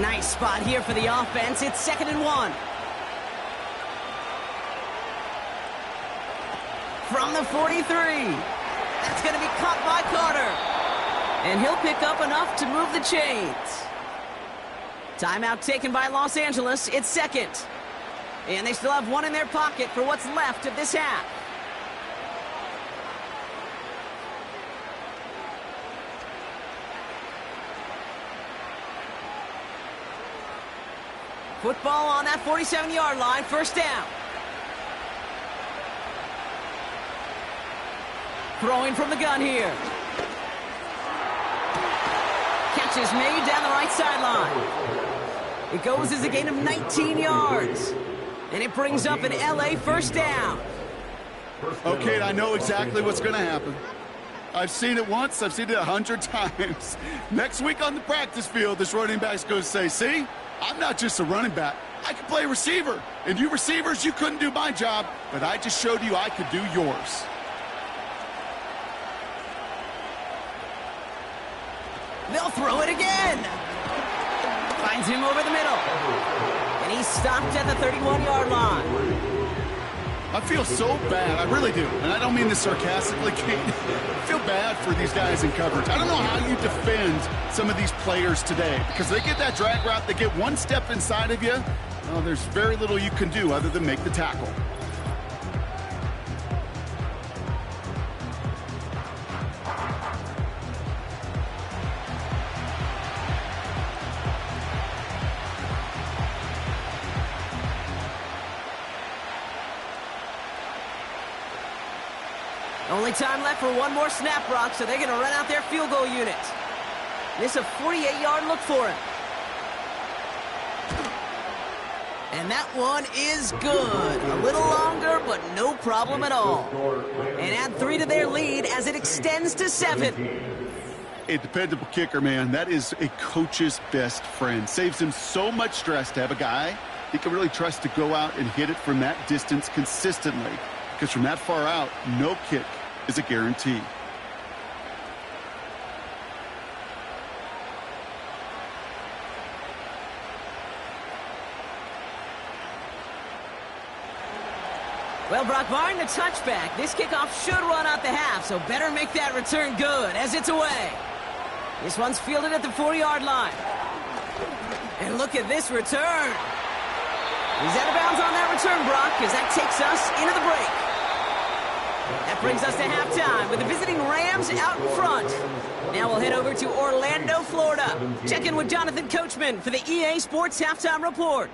Nice spot here for the offense. It's 2nd and 1. From the 43. That's going to be caught by Carter. And he'll pick up enough to move the chains. Timeout taken by Los Angeles. It's 2nd. And they still have 1 in their pocket for what's left of this half. Football on that 47-yard line, 1st down. Throwing from the gun here. Catch is made down the right sideline. It goes as a gain of 19 yards. And it brings up an LA 1st down. Okay, I know exactly what's going to happen. I've seen it once, I've seen it 100 times. Next week on the practice field, this running back's going to say, see? I'm not just a running back. I can play receiver. And you receivers, you couldn't do my job, but I just showed you I could do yours. They'll throw it again. Finds him over the middle. And he's stopped at the 31-yard line. I feel so bad. I really do. And I don't mean this sarcastically, Kate. I feel bad for these guys in coverage. I don't know how you defend some of these players today because they get that drag route, they get 1 step inside of you. Well, there's very little you can do other than make the tackle. Only time left for 1 more snap, Brock, so they're going to run out their field goal unit. This a 48-yard look for him. And that one is good. A little longer, but no problem at all. And add 3 to their lead as it extends to 7. A dependable kicker, man. That is a coach's best friend. Saves him so much stress to have a guy he can really trust to go out and hit it from that distance consistently. Because from that far out, no kick is a guarantee. Well, Brock, barring the touchback, this kickoff should run out the half, so better make that return good as it's away. This one's fielded at the 40-yard line. And look at this return. He's out of bounds on that return, Brock, as that takes us into the break. That brings us to halftime with the visiting Rams out in front. Now we'll head over to Orlando, Florida. Check in with Jonathan Coachman for the EA Sports Halftime Report.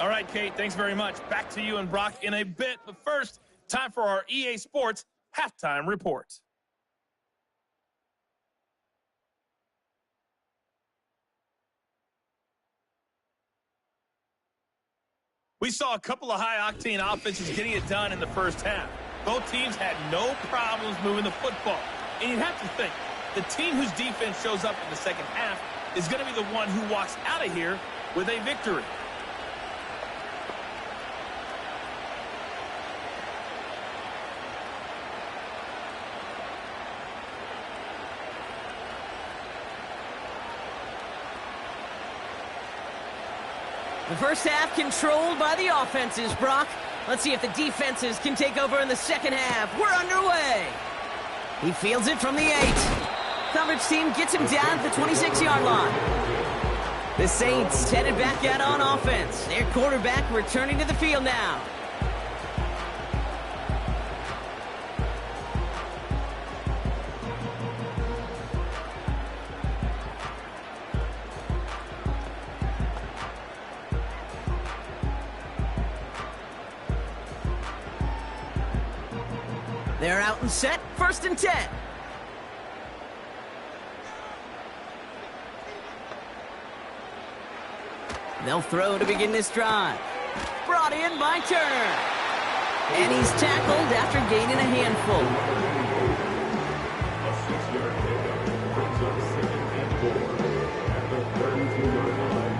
All right, Kate, thanks very much. Back to you and Brock in a bit. But first, time for our EA Sports Halftime Report. We saw a couple of high-octane offenses getting it done in the first half. Both teams had no problems moving the football. And you have to think, the team whose defense shows up in the second half is going to be the one who walks out of here with a victory. The first half controlled by the offenses, Brock. Let's see if the defenses can take over in the second half. We're underway. He fields it from the 8. Coverage team gets him down at the 26-yard line. The Saints headed back out on offense. Their quarterback returning to the field now. They're out and set, 1st and 10. They'll throw to begin this drive. Brought in by Turner. And he's tackled after gaining a handful. A 6-yard pickup brings up 2nd and 4 at the 32-yard line.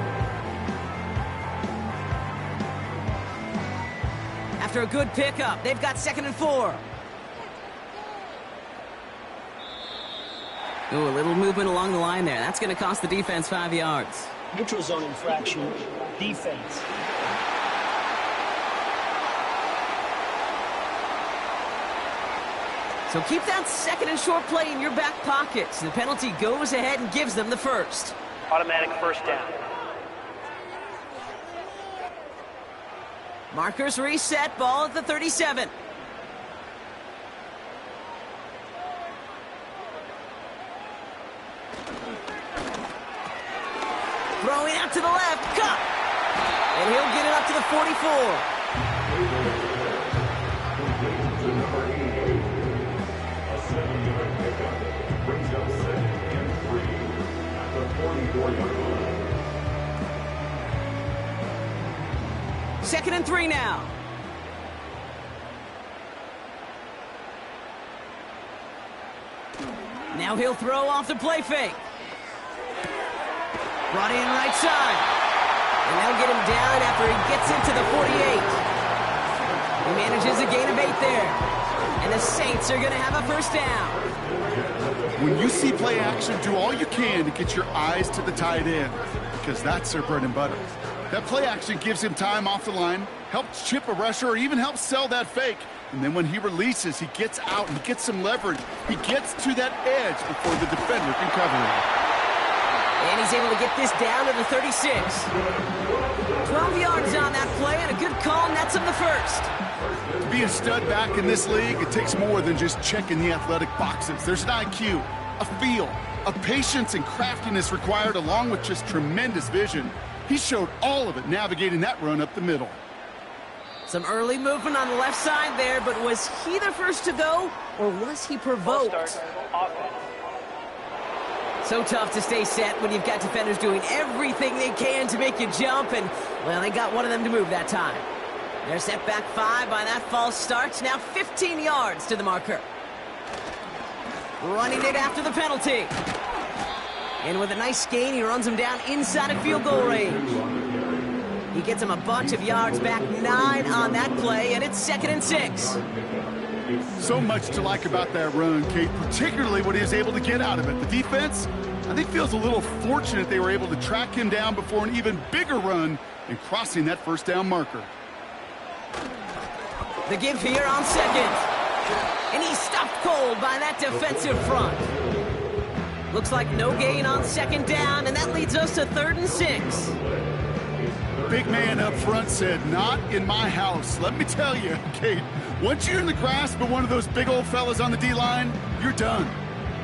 After a good pickup, they've got 2nd and 4. Ooh, a little movement along the line there. That's going to cost the defense 5 yards. Neutral zone infraction, defense. So keep that 2nd and short play in your back pockets. The penalty goes ahead and gives them the first. Automatic first down. Markers reset, ball at the 37. Throwing out to the left, cut! And he'll get it up to the 44. A 7-yard pickup brings up 2nd and 3 at the 44-yard line. 2nd and 3 now. Now he'll throw off the play fake. Brought in right side. And they'll get him down after he gets into the 48. He manages a gain of 8 there. And the Saints are going to have a first down. When you see play action, do all you can to get your eyes to the tight end, because that's their bread and butter. That play action gives him time off the line, helps chip a rusher, or even helps sell that fake. And then when he releases, he gets out, he gets some leverage. He gets to that edge before the defender can cover him. And he's able to get this down to the 36. 12 yards on that play, and a good call nets him the first. To be a stud back in this league, it takes more than just checking the athletic boxes. There's an IQ, a feel, a patience and craftiness required, along with just tremendous vision. He showed all of it navigating that run up the middle. Some early movement on the left side there, but was he the first to go, or was he provoked? Offense. So tough to stay set when you've got defenders doing everything they can to make you jump, and, well, they got one of them to move that time. They're set back 5 by that false start. Now 15 yards to the marker. Running it after the penalty. And with a nice gain, he runs him down inside of field goal range. He gets him a bunch of yards back, 9 on that play, and it's 2nd and 6. So much to like about that run, Kate, particularly what he was able to get out of it. The defense, I think, feels a little fortunate they were able to track him down before an even bigger run and crossing that first down marker. The give here on 2nd. And he's stopped cold by that defensive front. Looks like no gain on 2nd down, and that leads us to 3rd and 6. Big man up front said, "Not in my house." Let me tell you, Kate, once you're in the grasp of one of those big old fellas on the D-line, you're done.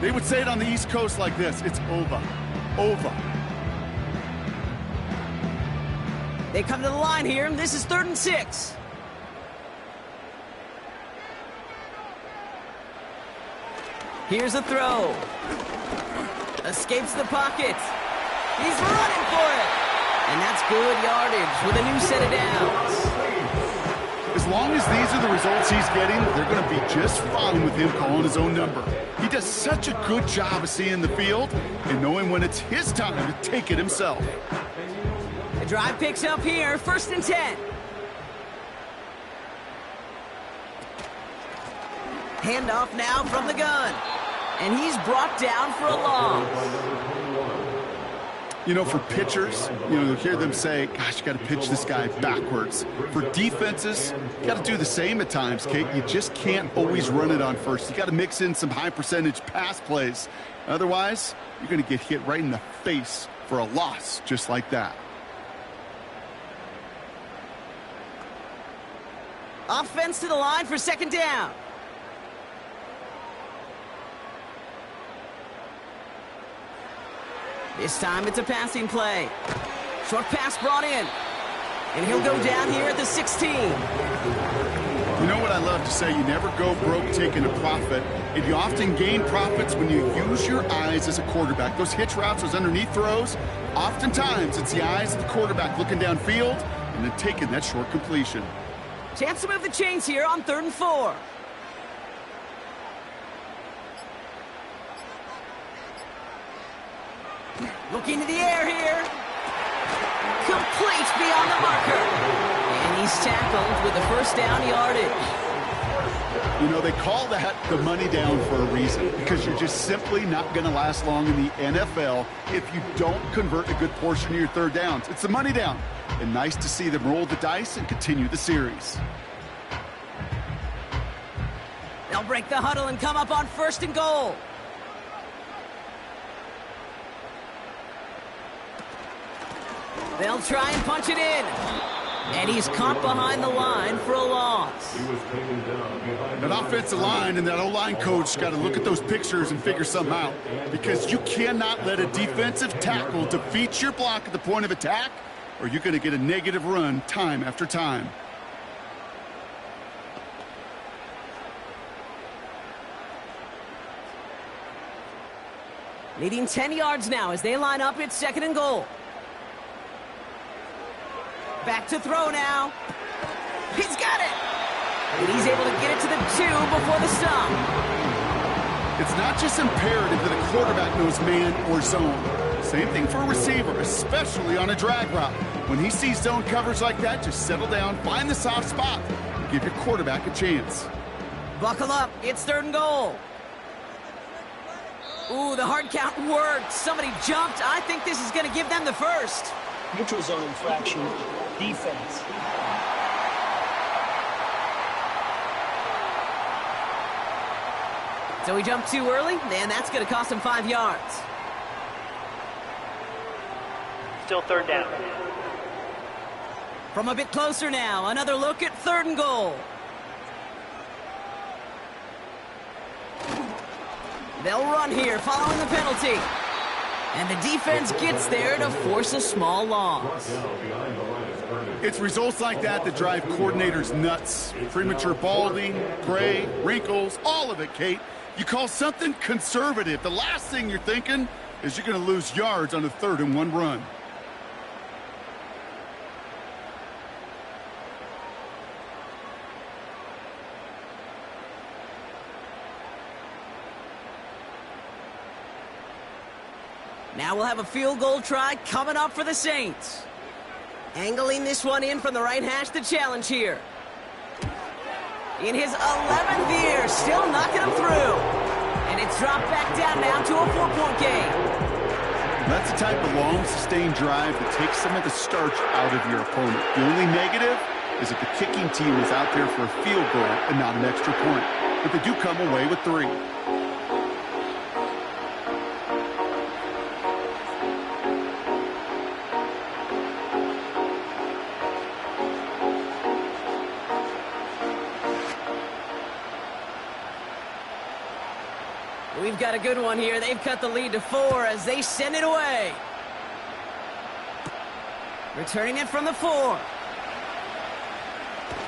They would say it on the East Coast like this: it's over. Over. They come to the line here, and this is 3rd and 6. Here's a throw. Escapes the pocket. He's running for it. And that's good yardage with a new set of downs. As long as these are the results he's getting, they're going to be just fine with him calling his own number. He does such a good job of seeing the field and knowing when it's his time to take it himself. The drive picks up here, 1st and 10. Handoff now from the gun. And he's brought down for a loss. You know, for pitchers, you'll hear them say, gosh, you got to pitch this guy backwards. For defenses, you got to do the same at times, Kate. You just can't always run it on first. You got to mix in some high-percentage pass plays. Otherwise, you're going to get hit right in the face for a loss just like that. Offense to the line for 2nd down. This time it's a passing play. Short pass brought in. And he'll go down here at the 16. You know what I love to say? You never go broke taking a profit. And you often gain profits when you use your eyes as a quarterback. Those hitch routes, those underneath throws, oftentimes it's the eyes of the quarterback looking downfield and then taking that short completion. Chance to move the chains here on 3rd and 4. Looking to the air here. Complete beyond the marker. And he's tackled with the 1st down yardage. You know, they call that the money down for a reason, because you're just simply not going to last long in the NFL if you don't convert a good portion of your 3rd downs. It's the money down. And nice to see them roll the dice and continue the series. They'll break the huddle and come up on 1st and goal. They'll try and punch it in. And he's caught behind the line for a loss. That offensive line and that O-line coach got to look at those pictures and figure something out, because you cannot let a defensive tackle defeat your block at the point of attack, or you're going to get a negative run time after time. Leading 10 yards now as they line up. It's 2nd and goal. Back to throw now. He's got it. And he's able to get it to the 2 before the stop. It's not just imperative that a quarterback knows man or zone. Same thing for a receiver, especially on a drag route. When he sees zone coverage like that, just settle down, find the soft spot, and give your quarterback a chance. Buckle up. It's 3rd and goal. Ooh, the hard count worked. Somebody jumped. I think this is going to give them the 1st. Neutral zone infraction, defense. So he jumped too early, and that's going to cost him 5 yards. Still 3rd down. From a bit closer now, another look at 3rd and goal. They'll run here following the penalty. And the defense gets there to force a small loss. It's results like that that drive coordinators nuts. Premature balding, gray, wrinkles, all of it, Kate. You call something conservative. The last thing you're thinking is you're going to lose yards on a 3rd and 1 run. Now we'll have a field goal try coming up for the Saints. Angling this one in from the right hash, the challenge here. In his 11th year, still knocking him through. And it's dropped back down now to a 4-point game. That's the type of long, sustained drive that takes some of the starch out of your opponent. The only negative is if the kicking team is out there for a field goal and not an extra point. But they do come away with 3. We've got a good one here. They've cut the lead to 4 as they send it away. Returning it from the 4.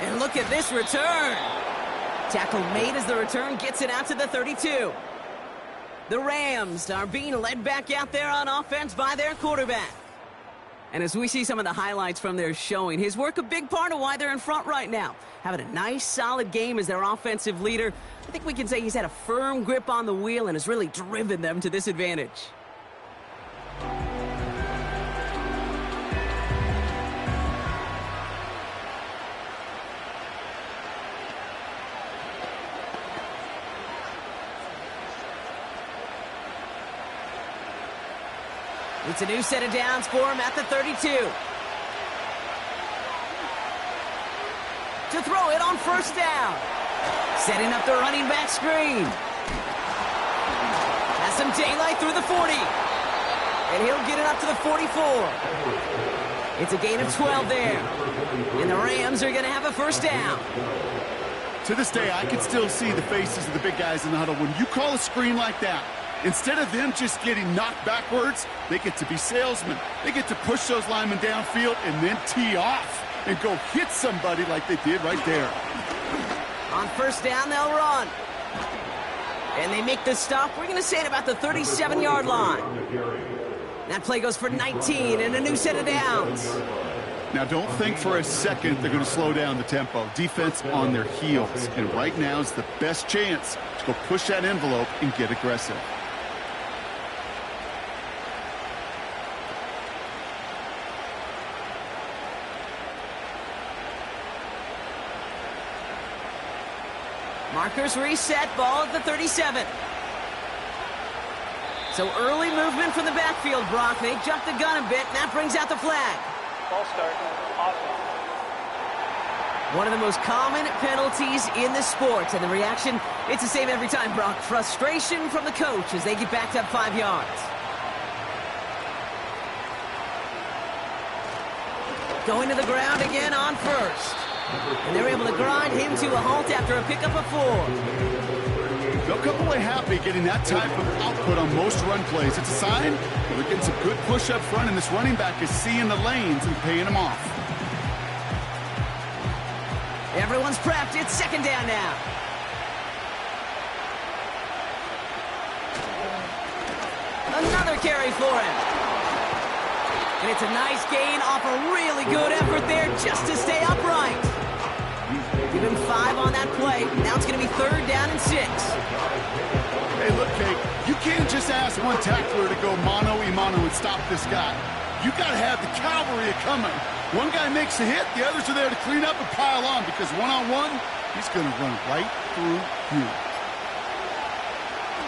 And look at this return. Tackle made as the return gets it out to the 32. The Rams are being led back out there on offense by their quarterback. And as we see some of the highlights from their showing, his work a big part of why they're in front right now. Having a nice, solid game as their offensive leader. I think we can say he's had a firm grip on the wheel and has really driven them to this advantage. It's a new set of downs for him at the 32. To throw it on 1st down. Setting up the running back screen. Has some daylight through the 40. And he'll get it up to the 44. It's a gain of 12 there. And the Rams are going to have a 1st down. To this day, I can still see the faces of the big guys in the huddle. When you call a screen like that, instead of them just getting knocked backwards, they get to be salesmen. They get to push those linemen downfield and then tee off and go hit somebody like they did right there. On 1st down, they'll run. And they make the stop. We're going to say at about the 37-yard line. That play goes for 19 and a new set of downs. Now, don't think for a second they're going to slow down the tempo. Defense on their heels. And right now is the best chance to go push that envelope and get aggressive. Markers reset, ball at the 37. So early movement from the backfield, Brock. They jumped the gun a bit, and that brings out the flag. Ball start. Offense. One of the most common penalties in the sport, and the reaction, it's the same every time, Brock. Frustration from the coach as they get backed up 5 yards. Going to the ground again on 1st. And they're able to grind him to a halt after a pickup of 4. They'll come away happy getting that type of output on most run plays. It's a sign that they're getting some good push up front, and this running back is seeing the lanes and paying them off. Everyone's prepped. It's 2nd down now. Another carry for him. And it's a nice gain off a really good effort there just to stay upright. Give him 5 on that play. Now it's going to be 3rd down and 6. Hey, look, Kate, you can't just ask one tackler to go mano-a-mano and stop this guy. You got to have the cavalry coming. One guy makes a hit, the others are there to clean up and pile on, because one-on-one, he's going to run right through you.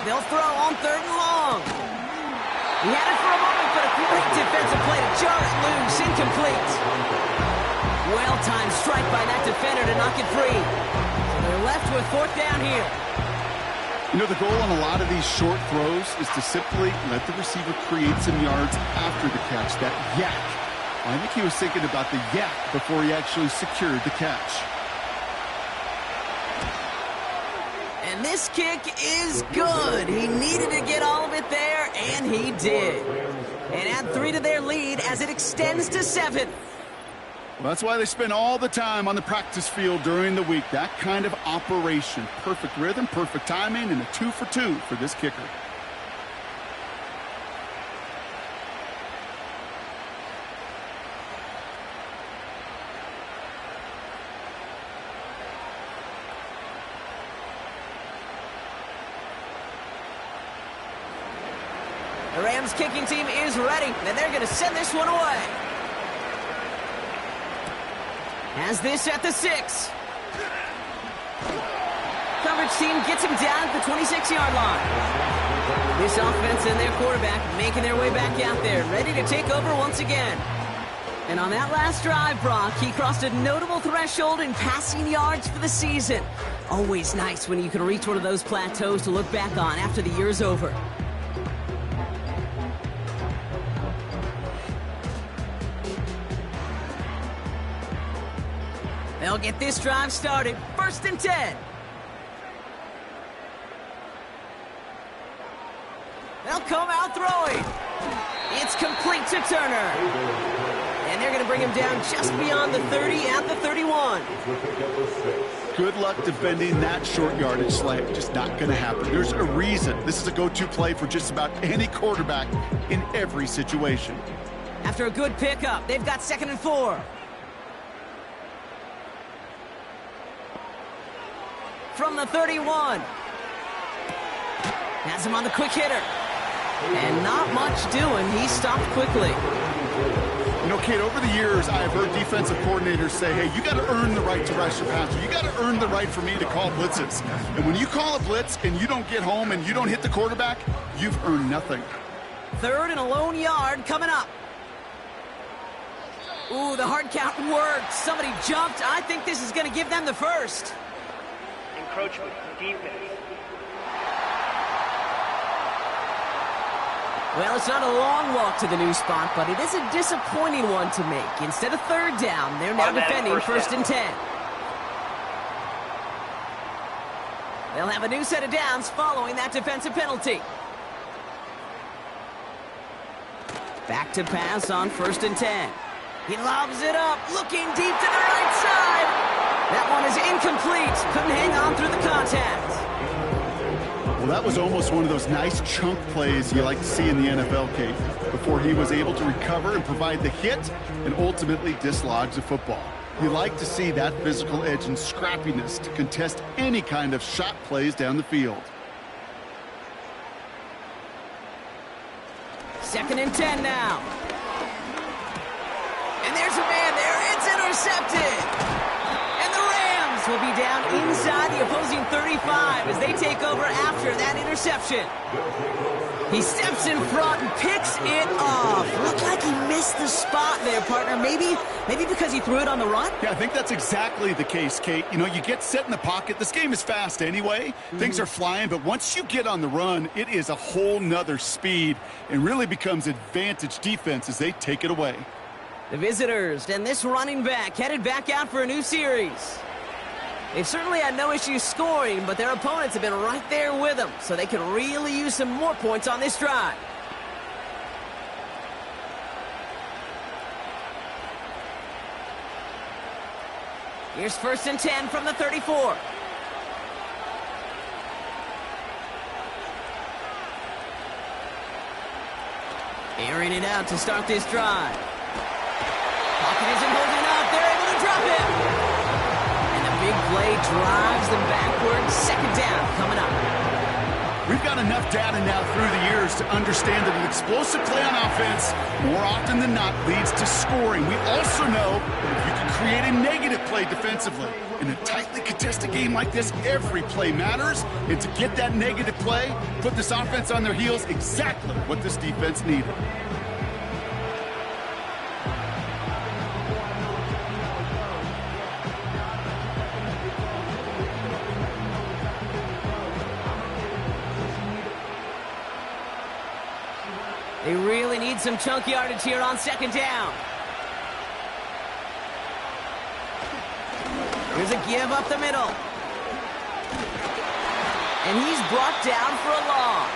They'll throw on 3rd and long. He had it for a moment, but a great defensive play to jar it loose, incomplete. Well-timed strike by that defender to knock it free. So they're left with 4th down here. You know, the goal on a lot of these short throws is to simply let the receiver create some yards after the catch, that yak. I think he was thinking about the yak before he actually secured the catch. And this kick is good. He needed to get all of it there, and he did. And add 3 to their lead as it extends to 7. Well, that's why they spend all the time on the practice field during the week. That kind of operation. Perfect rhythm, perfect timing, and a 2 for 2 for this kicker. The Rams kicking team is ready, and they're going to send this one away. Has this at the 6. Coverage team gets him down at the 26-yard line. This offense and their quarterback making their way back out there, ready to take over once again. And on that last drive, Brock, he crossed a notable threshold in passing yards for the season. Always nice when you can reach one of those plateaus to look back on after the year's over. They'll get this drive started. 1st and 10. They'll come out throwing. It's complete to Turner. And they're going to bring him down just beyond the 30 at the 31. Good luck defending that short yardage slant. Just not going to happen. There's a reason. This is a go-to play for just about any quarterback in every situation. After a good pickup, they've got 2nd and 4. From the 31. Has him on the quick hitter. And not much doing. He stopped quickly. You know, Kate, over the years, I've heard defensive coordinators say, hey, you got to earn the right to rush your passer. You got to earn the right for me to call blitzes. And when you call a blitz and you don't get home and you don't hit the quarterback, you've earned nothing. 3rd and a lone yard coming up. Ooh, the hard count worked. Somebody jumped. I think this is going to give them the first. Encroachment, defense. Well, it's not a long walk to the new spot, but it is a disappointing one to make. Instead of 3rd down, they're now defending 1st and 10. They'll have a new set of downs following that defensive penalty. Back to pass on 1st and 10. He lobs it up, looking deep to the right side. That one is incomplete. Couldn't hang on through the contact. Well, that was almost one of those nice chunk plays you like to see in the NFL, Kate, before he was able to recover and provide the hit and ultimately dislodge the football. You like to see that physical edge and scrappiness to contest any kind of shot plays down the field. 2nd and 10 now. And there's a man there. It's intercepted. And the Rams will be down inside the opposing 35 as they take over after that interception. He steps in front and picks it off. Looked like he missed the spot there, partner. Maybe because he threw it on the run? Yeah, I think that's exactly the case, Kate. You know, you get set in the pocket. This game is fast anyway. Things are flying, but once you get on the run, it is a whole nother speed and really becomes advantage defense as they take it away. The visitors and this running back headed back out for a new series. They've certainly had no issues scoring, but their opponents have been right there with them, so they can really use some more points on this drive. Here's 1st and 10 from the 34. Airing it out to start this drive. Pocket isn't holding up. They're able to drop it. And the big play drives them backwards. 2nd down coming up. We've got enough data now through the years to understand that an explosive play on offense, more often than not, leads to scoring. We also know that if you can create a negative play defensively, in a tightly contested game like this, every play matters. And to get that negative play, put this offense on their heels, exactly what this defense needed. They really need some chunk yardage here on 2nd down. Here's a give up the middle. And he's brought down for a loss.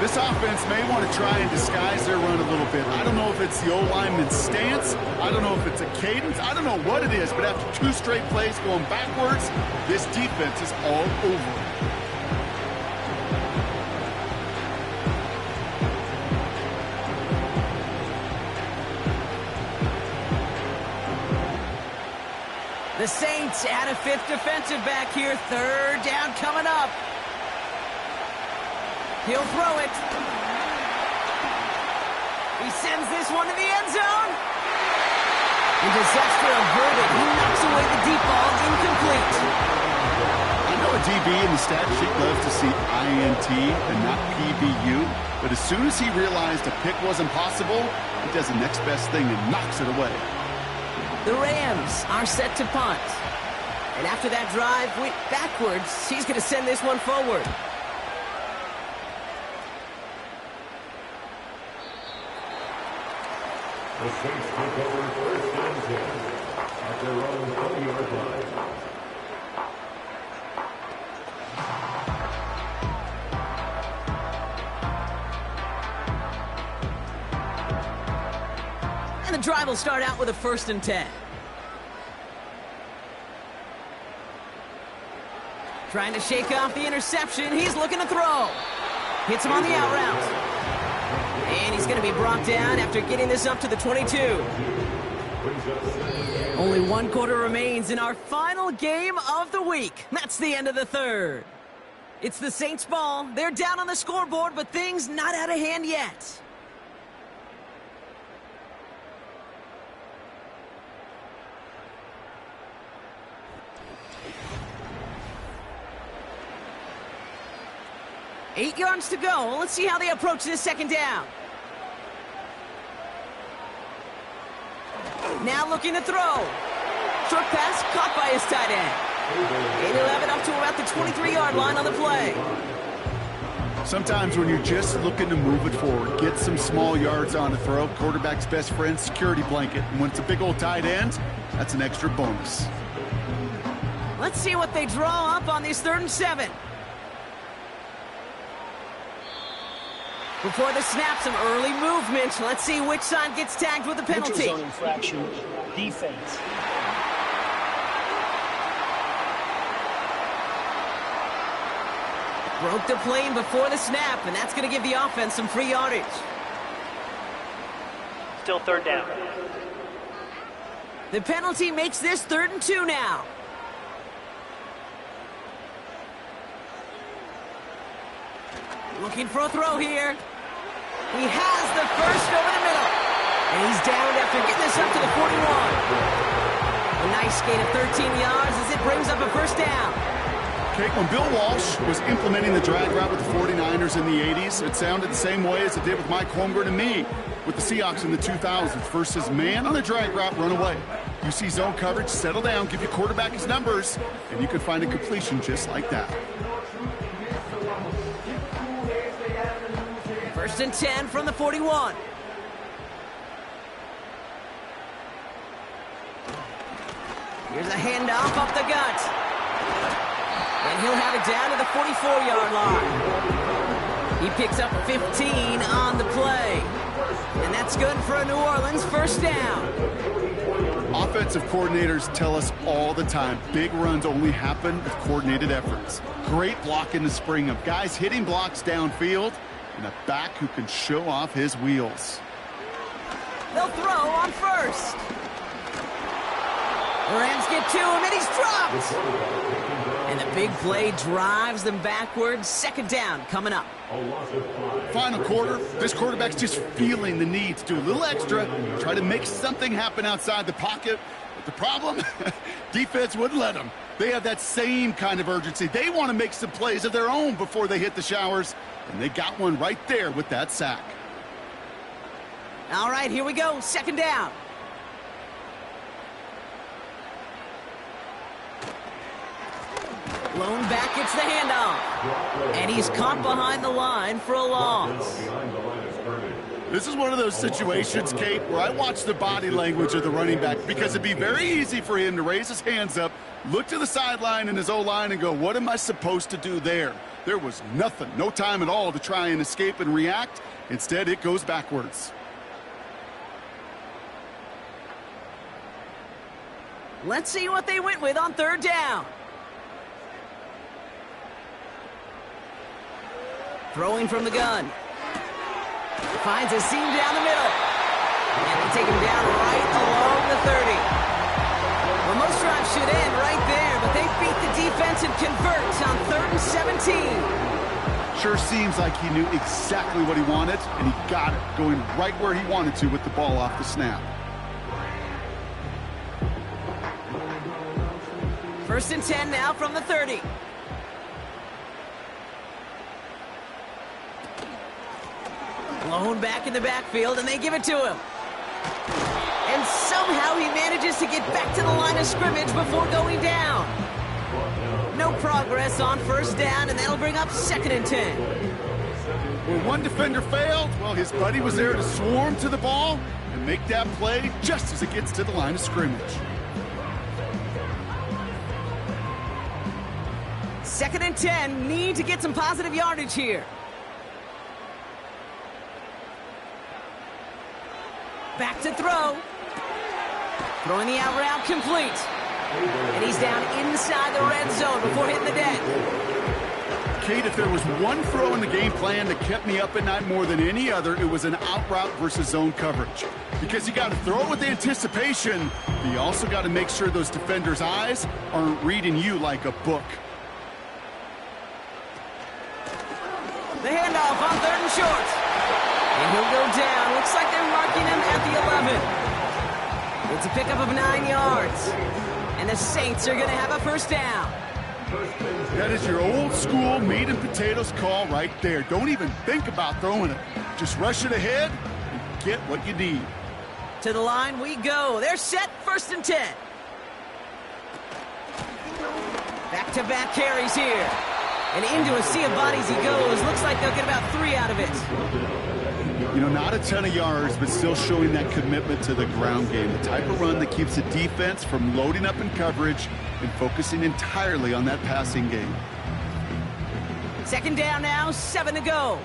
This offense may want to try and disguise their run a little bit. I don't know if it's the O-lineman's stance. I don't know if it's a cadence. I don't know what it is, but after 2 straight plays going backwards, this defense is all over it. The Saints add a 5th defensive back here. 3rd down coming up. He'll throw it. He sends this one to the end zone. Intercepts for a verdict. He knocks away the deep ball, incomplete. I know a DB in the stat sheet loves to see INT and not PBU, but as soon as he realized a pick wasn't possible, he does the next best thing and knocks it away. The Rams are set to punt. And after that drive went backwards, he's going to send this one forward. The Saints take over first and 10 at their own 20-yard line. And the drive will start out with a 1st and 10. Trying to shake off the interception. He's looking to throw. Hits him on the out route. And he's going to be brought down after getting this up to the 22. Only 1 quarter remains in our final game of the week. That's the end of the 3rd. It's the Saints' ball. They're down on the scoreboard, but things not out of hand yet. Eight yards to go. Let's see how they approach this 2nd down. Now looking to throw. Short pass caught by his tight end. And he'll have it up to about the 23-yard line on the play. Sometimes when you're just looking to move it forward, get some small yards on a throw, quarterback's best friend, security blanket. And when it's a big old tight end, that's an extra bonus. Let's see what they draw up on this 3rd and 7. Before the snap, some early movement. Let's see which side gets tagged with the penalty. Neutral zone infraction, defense. Broke the plane before the snap, and that's going to give the offense some free yardage. Still 3rd down. The penalty makes this 3rd and 2 now. Looking for a throw here. He has the first over the middle. And he's down after getting this up to the 41. A nice gain of 13 yards as it brings up a 1st down. Okay, when Bill Walsh was implementing the drag route with the 49ers in the 80s, it sounded the same way as it did with Mike Holmgren and me with the Seahawks in the 2000s versus man on a drag route, run away. You see zone coverage, settle down, give your quarterback his numbers, and you can find a completion just like that. 1st and 10 from the 41. Here's a handoff up the gut. And he'll have it down to the 44-yard line. He picks up 15 on the play. And that's good for a New Orleans 1st down. Offensive coordinators tell us all the time, big runs only happen with coordinated efforts. Great block in the spring of guys hitting blocks downfield, and a back who can show off his wheels. They'll throw on 1st. The Rams get to him, and he's dropped. And the big play drives them backwards. 2nd down coming up. Final quarter, this quarterback's just feeling the need to do a little extra, try to make something happen outside the pocket. But the problem, defense wouldn't let them. They have that same kind of urgency. They want to make some plays of their own before they hit the showers, and they got one right there with that sack. All right, here we go. 2nd down. Lone back gets the handoff. And he's caught behind the line for a loss. This is one of those situations, Kate, where I watch the body language of the running back because it'd be very easy for him to raise his hands up, look to the sideline in his O-line and go, what am I supposed to do there? There was nothing, no time at all to try and escape and react. Instead, it goes backwards. Let's see what they went with on 3rd down. Throwing from the gun. Finds a seam down the middle. And they take him down right along the 30. Well, most drives should end right there, but they beat the defense and convert on 3rd and 17. sure seems like he knew exactly what he wanted, and he got it, going right where he wanted to with the ball off the snap. First and 10 now from the 30. Blown back in the backfield, and they give it to him. And somehow he manages to get back to the line of scrimmage before going down. No progress on first down, and that'll bring up 2nd and 10. Well, one defender failed. Well, his buddy was there to swarm to the ball and make that play just as it gets to the line of scrimmage. 2nd and 10, need to get some positive yardage here. Back to throw. Throwing the out route complete. And he's down inside the red zone before hitting the deck. Kate, if there was one throw in the game plan that kept me up at night more than any other, it was an out route versus zone coverage. Because you got to throw it with anticipation, but you also got to make sure those defenders' eyes aren't reading you like a book. The handoff on 3rd and short. And he'll go down. Looks like they're marking him at the 11. It's a pickup of 9 yards. And the Saints are going to have a first down. That is your old school meat and potatoes call right there. Don't even think about throwing it. Just rush it ahead and get what you need. To the line we go. They're set. 1st and 10. Back-to-back carries here. And into a sea of bodies he goes. Looks like they'll get about 3 out of it. You know, not a ton of yards, but still showing that commitment to the ground game. The type of run that keeps the defense from loading up in coverage and focusing entirely on that passing game. 2nd down now, 7 to go.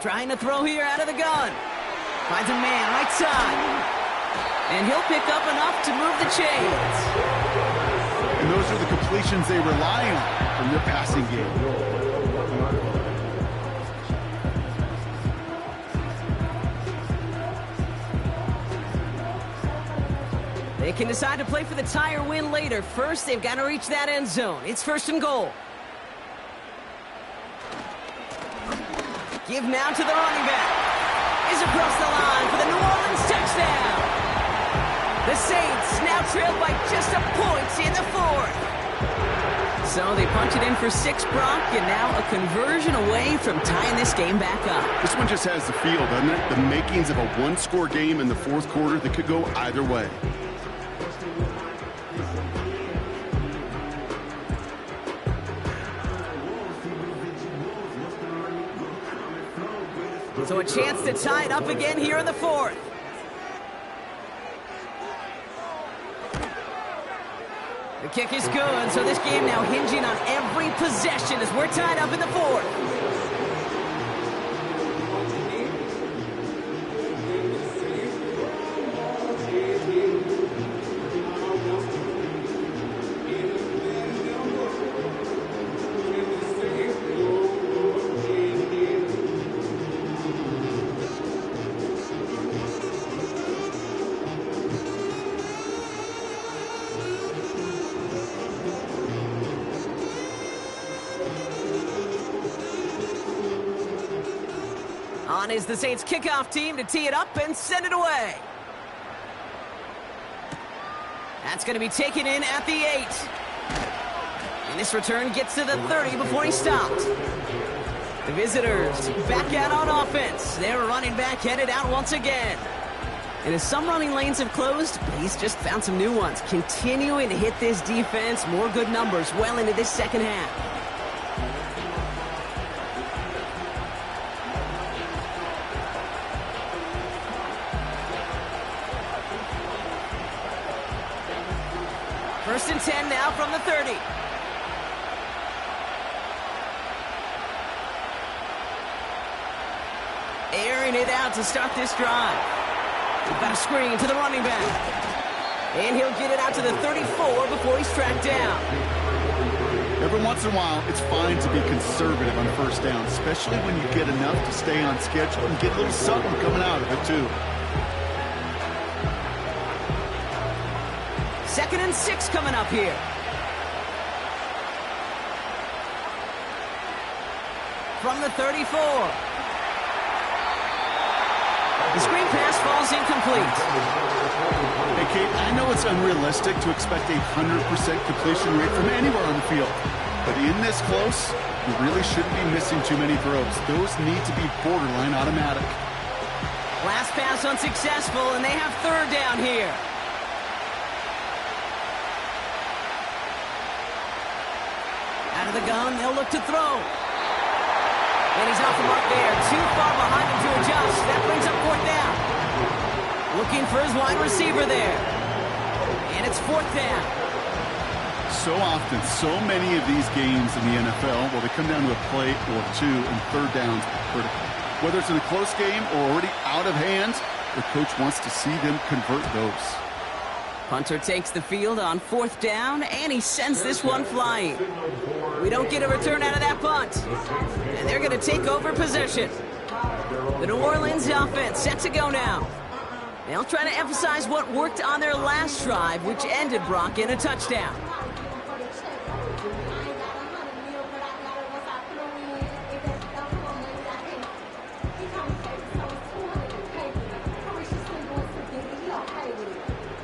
Trying to throw here out of the gun. Finds a man right side. And he'll pick up enough to move the chains. And those are the completions they rely on from their passing game. They can decide to play for the tie or win later. First, they've got to reach that end zone. It's 1st and goal. Give now to the running back. Is across the line for the New Orleans touchdown. The Saints now trailed by just a point in the 4th. So they punch it in for 6, Brock, and now a conversion away from tying this game back up. This one just has the feel, doesn't it? The makings of a one-score game in the 4th quarter that could go either way. So a chance to tie it up again here in the 4th. The kick is good, so this game now hinging on every possession as we're tied up in the 4th. On is the Saints kickoff team to tee it up and send it away. That's going to be taken in at the 8. And this return gets to the 30 before he stopped. The visitors back out on offense. Their running back headed out once again. And as some running lanes have closed, he's just found some new ones. Continuing to hit this defense, more good numbers well into this 2nd half. First and 10 now from the 30. Airing it out to start this drive. We've got a screen to the running back. And he'll get it out to the 34 before he's tracked down. Every once in a while, it's fine to be conservative on 1st down, especially when you get enough to stay on schedule and get a little something coming out of it, too. 2nd and 6 coming up here. From the 34. The screen pass falls incomplete. Hey, Kate, I know it's unrealistic to expect a 100% completion rate from anywhere on the field. But in this close, you really shouldn't be missing too many throws. Those need to be borderline automatic. Last pass unsuccessful, and they have 3rd down here. Out of the gun, they'll look to throw. And he's off the mark there. Too far behind him to adjust. That brings up 4th down. Looking for his wide receiver there. And it's 4th down. So often, so many of these games in the NFL, well, they come down to a play or two, and 3rd downs are critical. Whether it's in a close game or already out of hand, the coach wants to see them convert those. Punter takes the field on 4th down, and he sends this one flying. We don't get a return out of that punt. And they're going to take over possession. The New Orleans offense set to go now. They'll try to emphasize what worked on their last drive, which ended, Brock, in a touchdown.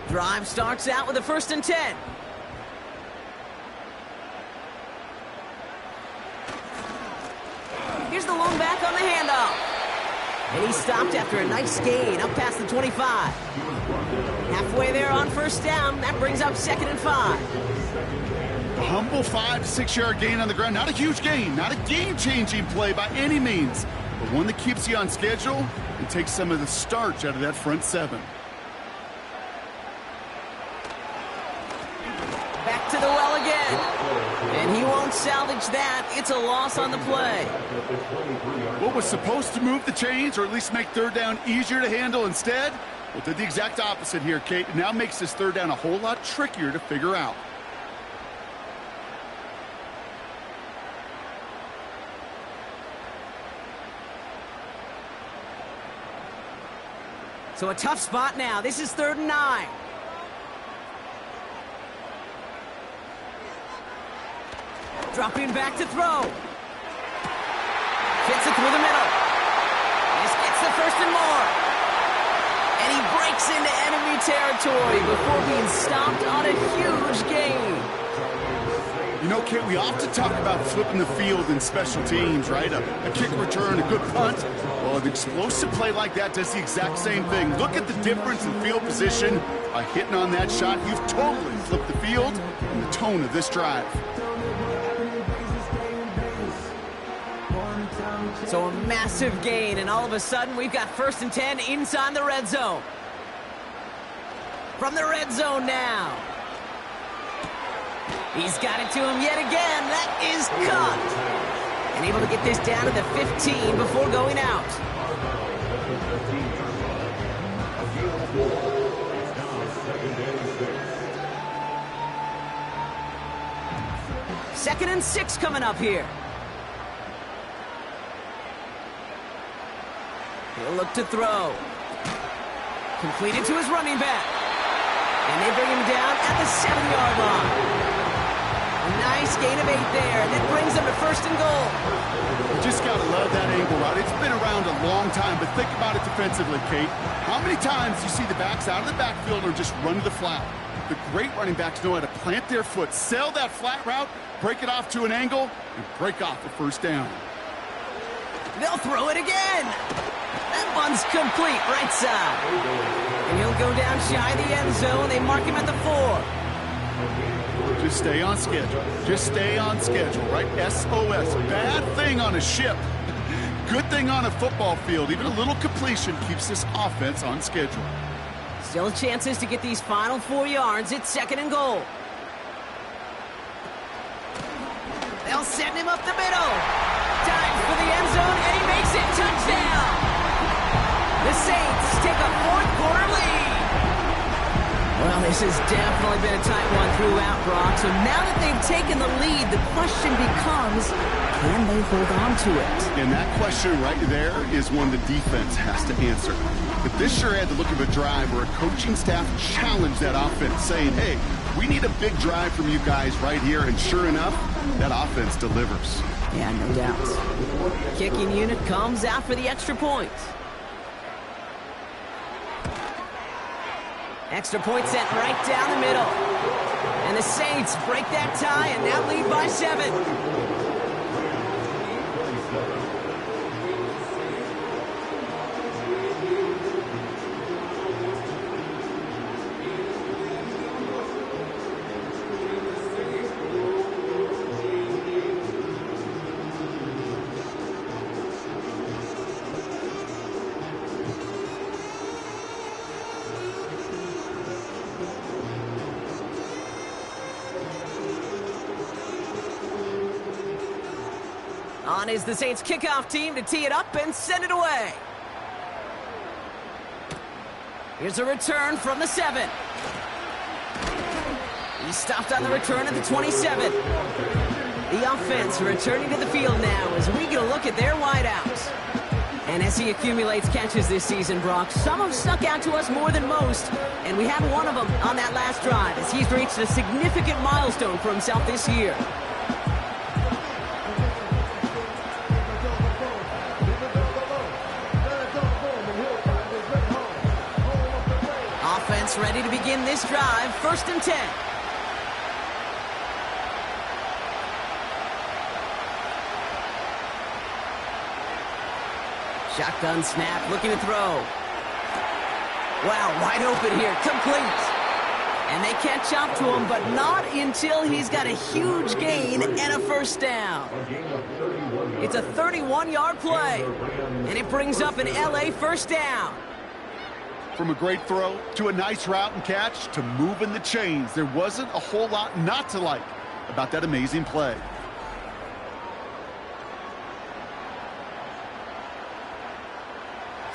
Drive starts out with a 1st and 10. Here's the lone back on the handoff. And he stopped after a nice gain up past the 25. Halfway there on 1st down. That brings up 2nd and 5. A humble 5 to 6 yard gain on the ground. Not a huge gain, not a game-changing play by any means, but one that keeps you on schedule and takes some of the starch out of that front 7. Back to the well again. And he won't salvage that. It's a loss on the play. What was supposed to move the chains or at least make 3rd down easier to handle instead? Well, did the exact opposite here, Kate. It now makes this 3rd down a whole lot trickier to figure out. So a tough spot now. This is 3rd and 9. Dropping back to throw. Fits it through the middle. This gets the 1st and more. And he breaks into enemy territory before being stopped on a huge gain. You know, Kate, we often talk about flipping the field in special teams, right? A kick return, a good punt. Well, an explosive play like that does the exact same thing. Look at the difference in field position. By hitting on that shot, you've totally flipped the field and the tone of this drive. So a massive gain, and all of a sudden we've got 1st and 10 inside the red zone. From the red zone now. He's got it to him yet again. That is caught. And able to get this down to the 15 before going out. Second and 6 coming up here. He'll look to throw. Completed to his running back. And they bring him down at the 7-yard line. A nice gain of 8 there, and that brings them to 1st and goal. You just got to love that angle, right? It's been around a long time, but think about it defensively, Kate. How many times do you see the backs out of the backfield or just run to the flat? The great running backs know how to plant their foot, sail that flat route, break it off to an angle, and break off the 1st down. They'll throw it again. That one's complete, right side. And he'll go down shy of the end zone. They mark him at the 4. Just stay on schedule. Just stay on schedule, right? SOS. Bad thing on a ship. Good thing on a football field. Even a little completion keeps this offense on schedule. Still chances to get these final 4 yards. It's 2nd and goal. They'll send him up the middle. Time for the end zone, and he makes it. Touchdown! The Saints take a 4th quarter lead. Well, this has definitely been a tight one throughout, Brock. So now that they've taken the lead, the question becomes, can they hold on to it? And that question right there is one the defense has to answer. But this sure had the look of a drive where a coaching staff challenged that offense, saying, hey, We need a big drive from you guys right here, and sure enough, that offense delivers. Yeah, no doubt. Kicking unit comes out for the extra point. Extra point sent right down the middle. And the Saints break that tie and now lead by 7. On is the Saints kickoff team to tee it up and send it away. Here's a return from the 7. He stopped on the return at the 27. The offense returning to the field now as we get a look at their wideouts. And as he accumulates catches this season, Brock, some have stuck out to us more than most. And we had one of them on that last drive as he's reached a significant milestone for himself this year. Offense ready to begin this drive. 1st and 10. Shotgun snap, looking to throw. Wow, wide open here, complete. And they catch up to him, but not until he's got a huge gain and a 1st down. It's a 31-yard play, and it brings up an LA 1st down. From a great throw to a nice route and catch to moving the chains, there wasn't a whole lot not to like about that amazing play.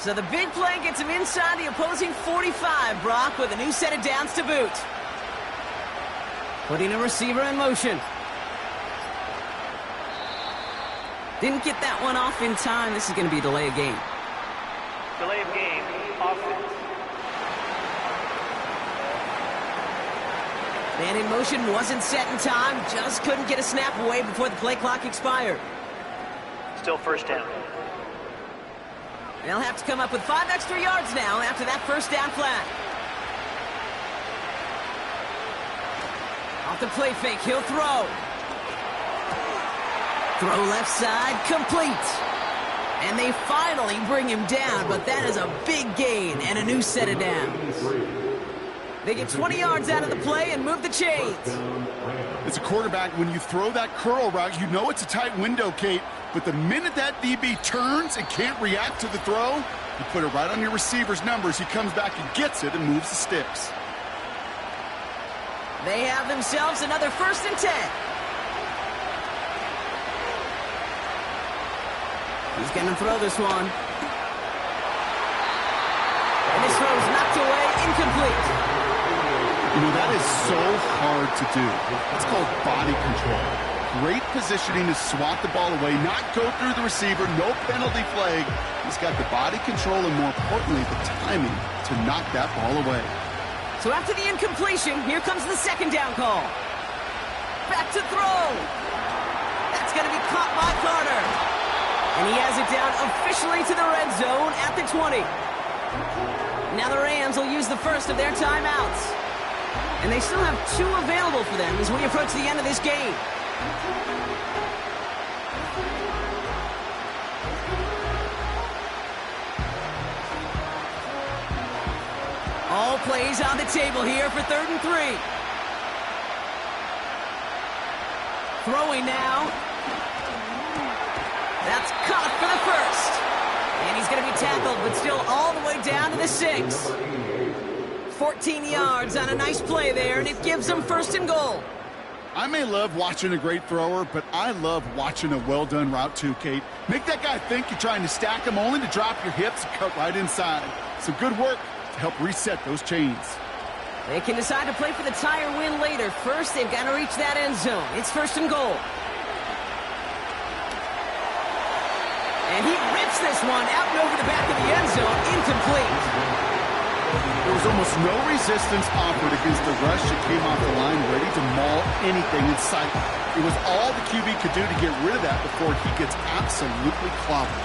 So the big play gets him inside the opposing 45, Brock, with a new set of downs to boot. Putting a receiver in motion. Didn't get that one off in time. This is going to be a delay of game. Delay of game, offense. Man in motion wasn't set in time. Just couldn't get a snap away before the play clock expired. Still 1st down. They'll have to come up with 5 extra yards now after that 1st down flag. Off the play fake, he'll throw. Throw left side, complete. And they finally bring him down, but that is a big gain and a new set of downs. They get 20 yards out of the play and move the chains. As a quarterback, when you throw that curl route, you know it's a tight window, Kate. But the minute that DB turns and can't react to the throw, you put it right on your receiver's numbers. He comes back and gets it and moves the sticks. They have themselves another 1st and 10. He's going to throw this one. And this throw is knocked away, incomplete. You know, that is so hard to do. It's called body control. Great positioning to swat the ball away, not go through the receiver, no penalty flag. He's got the body control and, more importantly, the timing to knock that ball away. So after the incompletion, here comes the 2nd down call. Back to throw. That's going to be caught by Carter. And he has it down officially to the red zone at the 20. Now the Rams will use the first of their timeouts. And they still have 2 available for them as we approach the end of this game. All plays on the table here for 3rd and 3. Throwing now. That's caught for the 1st. And he's going to be tackled, but still all the way down to the 6. 14 yards on a nice play there, and it gives them 1st and goal. I may love watching a great thrower, but I love watching a well-done route too, Kate. Make that guy think you're trying to stack him, only to drop your hips and cut right inside. Some good work to help reset those chains. They can decide to play for the tie or win later. First, they've got to reach that end zone. It's 1st and goal. And he rips this one out and over the back of the end zone, incomplete. There was almost no resistance offered against the rush that came off the line ready to maul anything in sight. It was all the QB could do to get rid of that before he gets absolutely clobbered.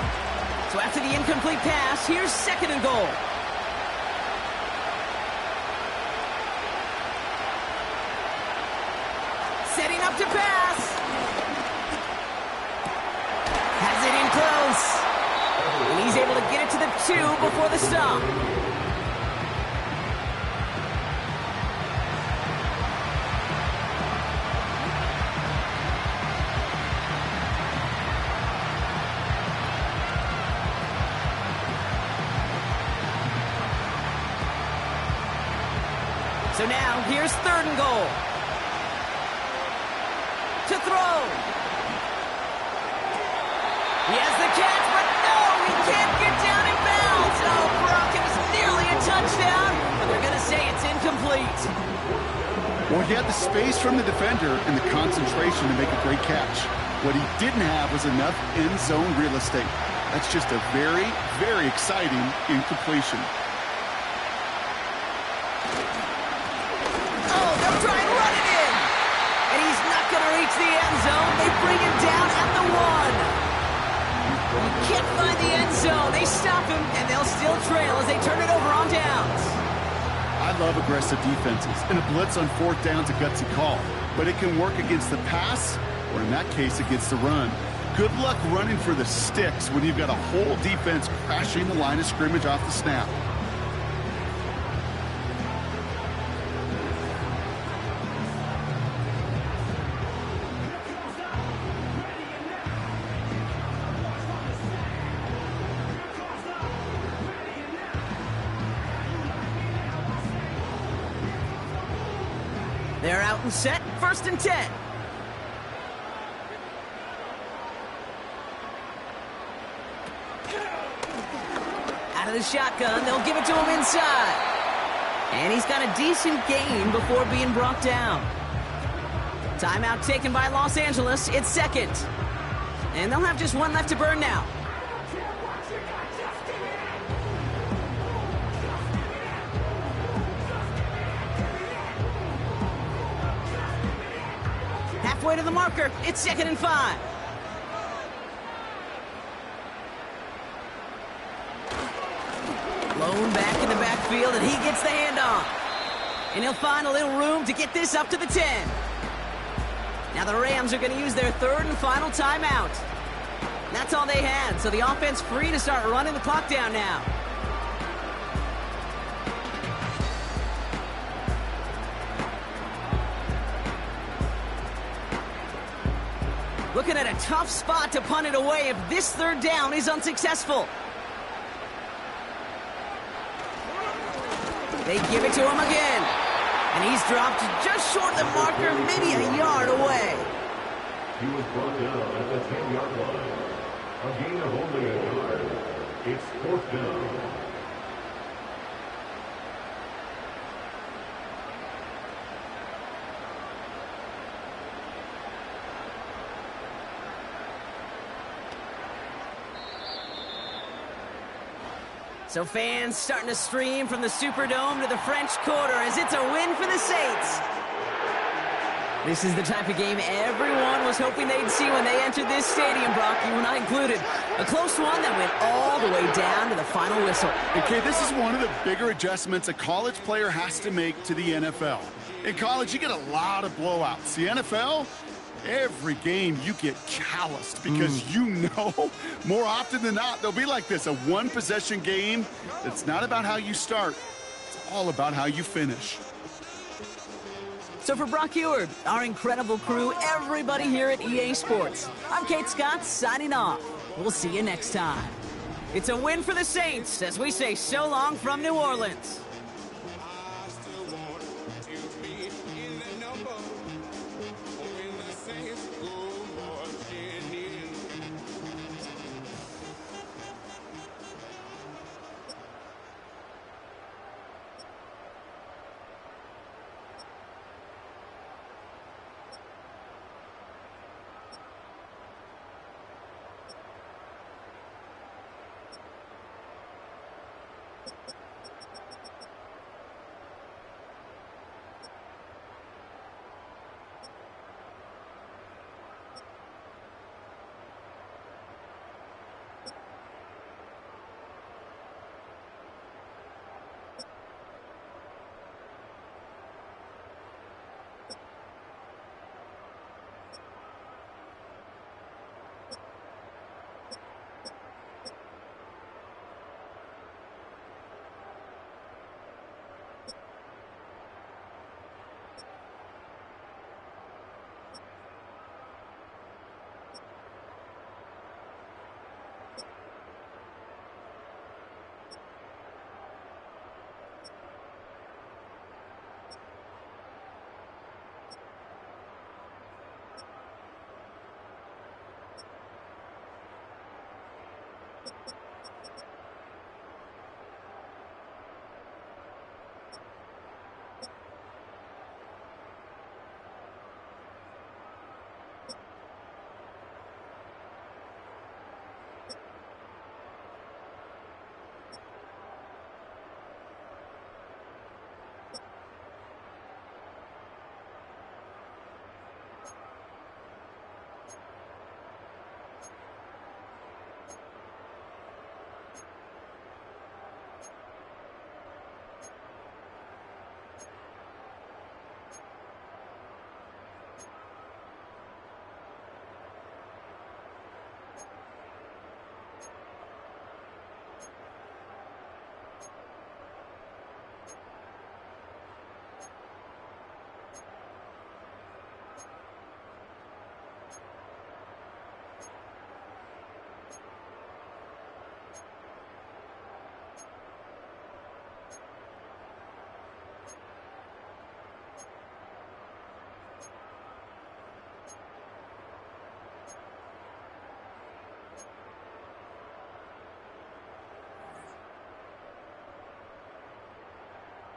So after the incomplete pass, here's 2nd and goal. Setting up to pass. Has it in close. And he's able to get it to the 2 before the stop. So now, here's 3rd and goal. To throw. He has the catch, but no, he can't get down in bounds. Oh, Brock, it was nearly a touchdown, but they're going to say it's incomplete. Well, he had the space from the defender and the concentration to make a great catch. What he didn't have was enough end zone real estate. That's just a very, very exciting incompletion. Try and run it in. And he's not going to reach the end zone. They bring him down at the 1. He can't find the end zone. They stop him, and they'll still trail as they turn it over on downs. I love aggressive defenses, and a blitz on 4th down's a gutsy call. But it can work against the pass, or in that case, against the run. Good luck running for the sticks when you've got a whole defense crashing the line of scrimmage off the snap. They're out and set, 1st and 10. Out of the shotgun, they'll give it to him inside. And he's got a decent gain before being brought down. Timeout taken by Los Angeles, it's 2nd. And they'll have just 1 left to burn now. Halfway to the marker, it's 2nd and 5. Blown back in the backfield, and he gets the handoff. And he'll find a little room to get this up to the 10. Now the Rams are going to use their 3rd and final timeout. That's all they had, so the offense free to start running the clock down now. Looking at a tough spot to punt it away if this 3rd down is unsuccessful. They give it to him again. And he's dropped just short of the marker, maybe a yard away. He was brought down at the 10-yard line. A gain of only a yard. It's 4th down. So fans starting to stream from the Superdome to the French Quarter as it's a win for the Saints. This is the type of game everyone was hoping they'd see when they entered this stadium, Brock, you and I included. A close one that went all the way down to the final whistle. Okay, this is one of the bigger adjustments a college player has to make to the NFL. In college, you get a lot of blowouts. The NFL, every game you get calloused because you know more often than not they'll be like this, a one-possession game. It's not about how you start. It's all about how you finish. So for Brock Eward, our incredible crew, everybody here at EA Sports, I'm Kate Scott signing off. We'll see you next time. It's a win for the Saints as we say so long from New Orleans.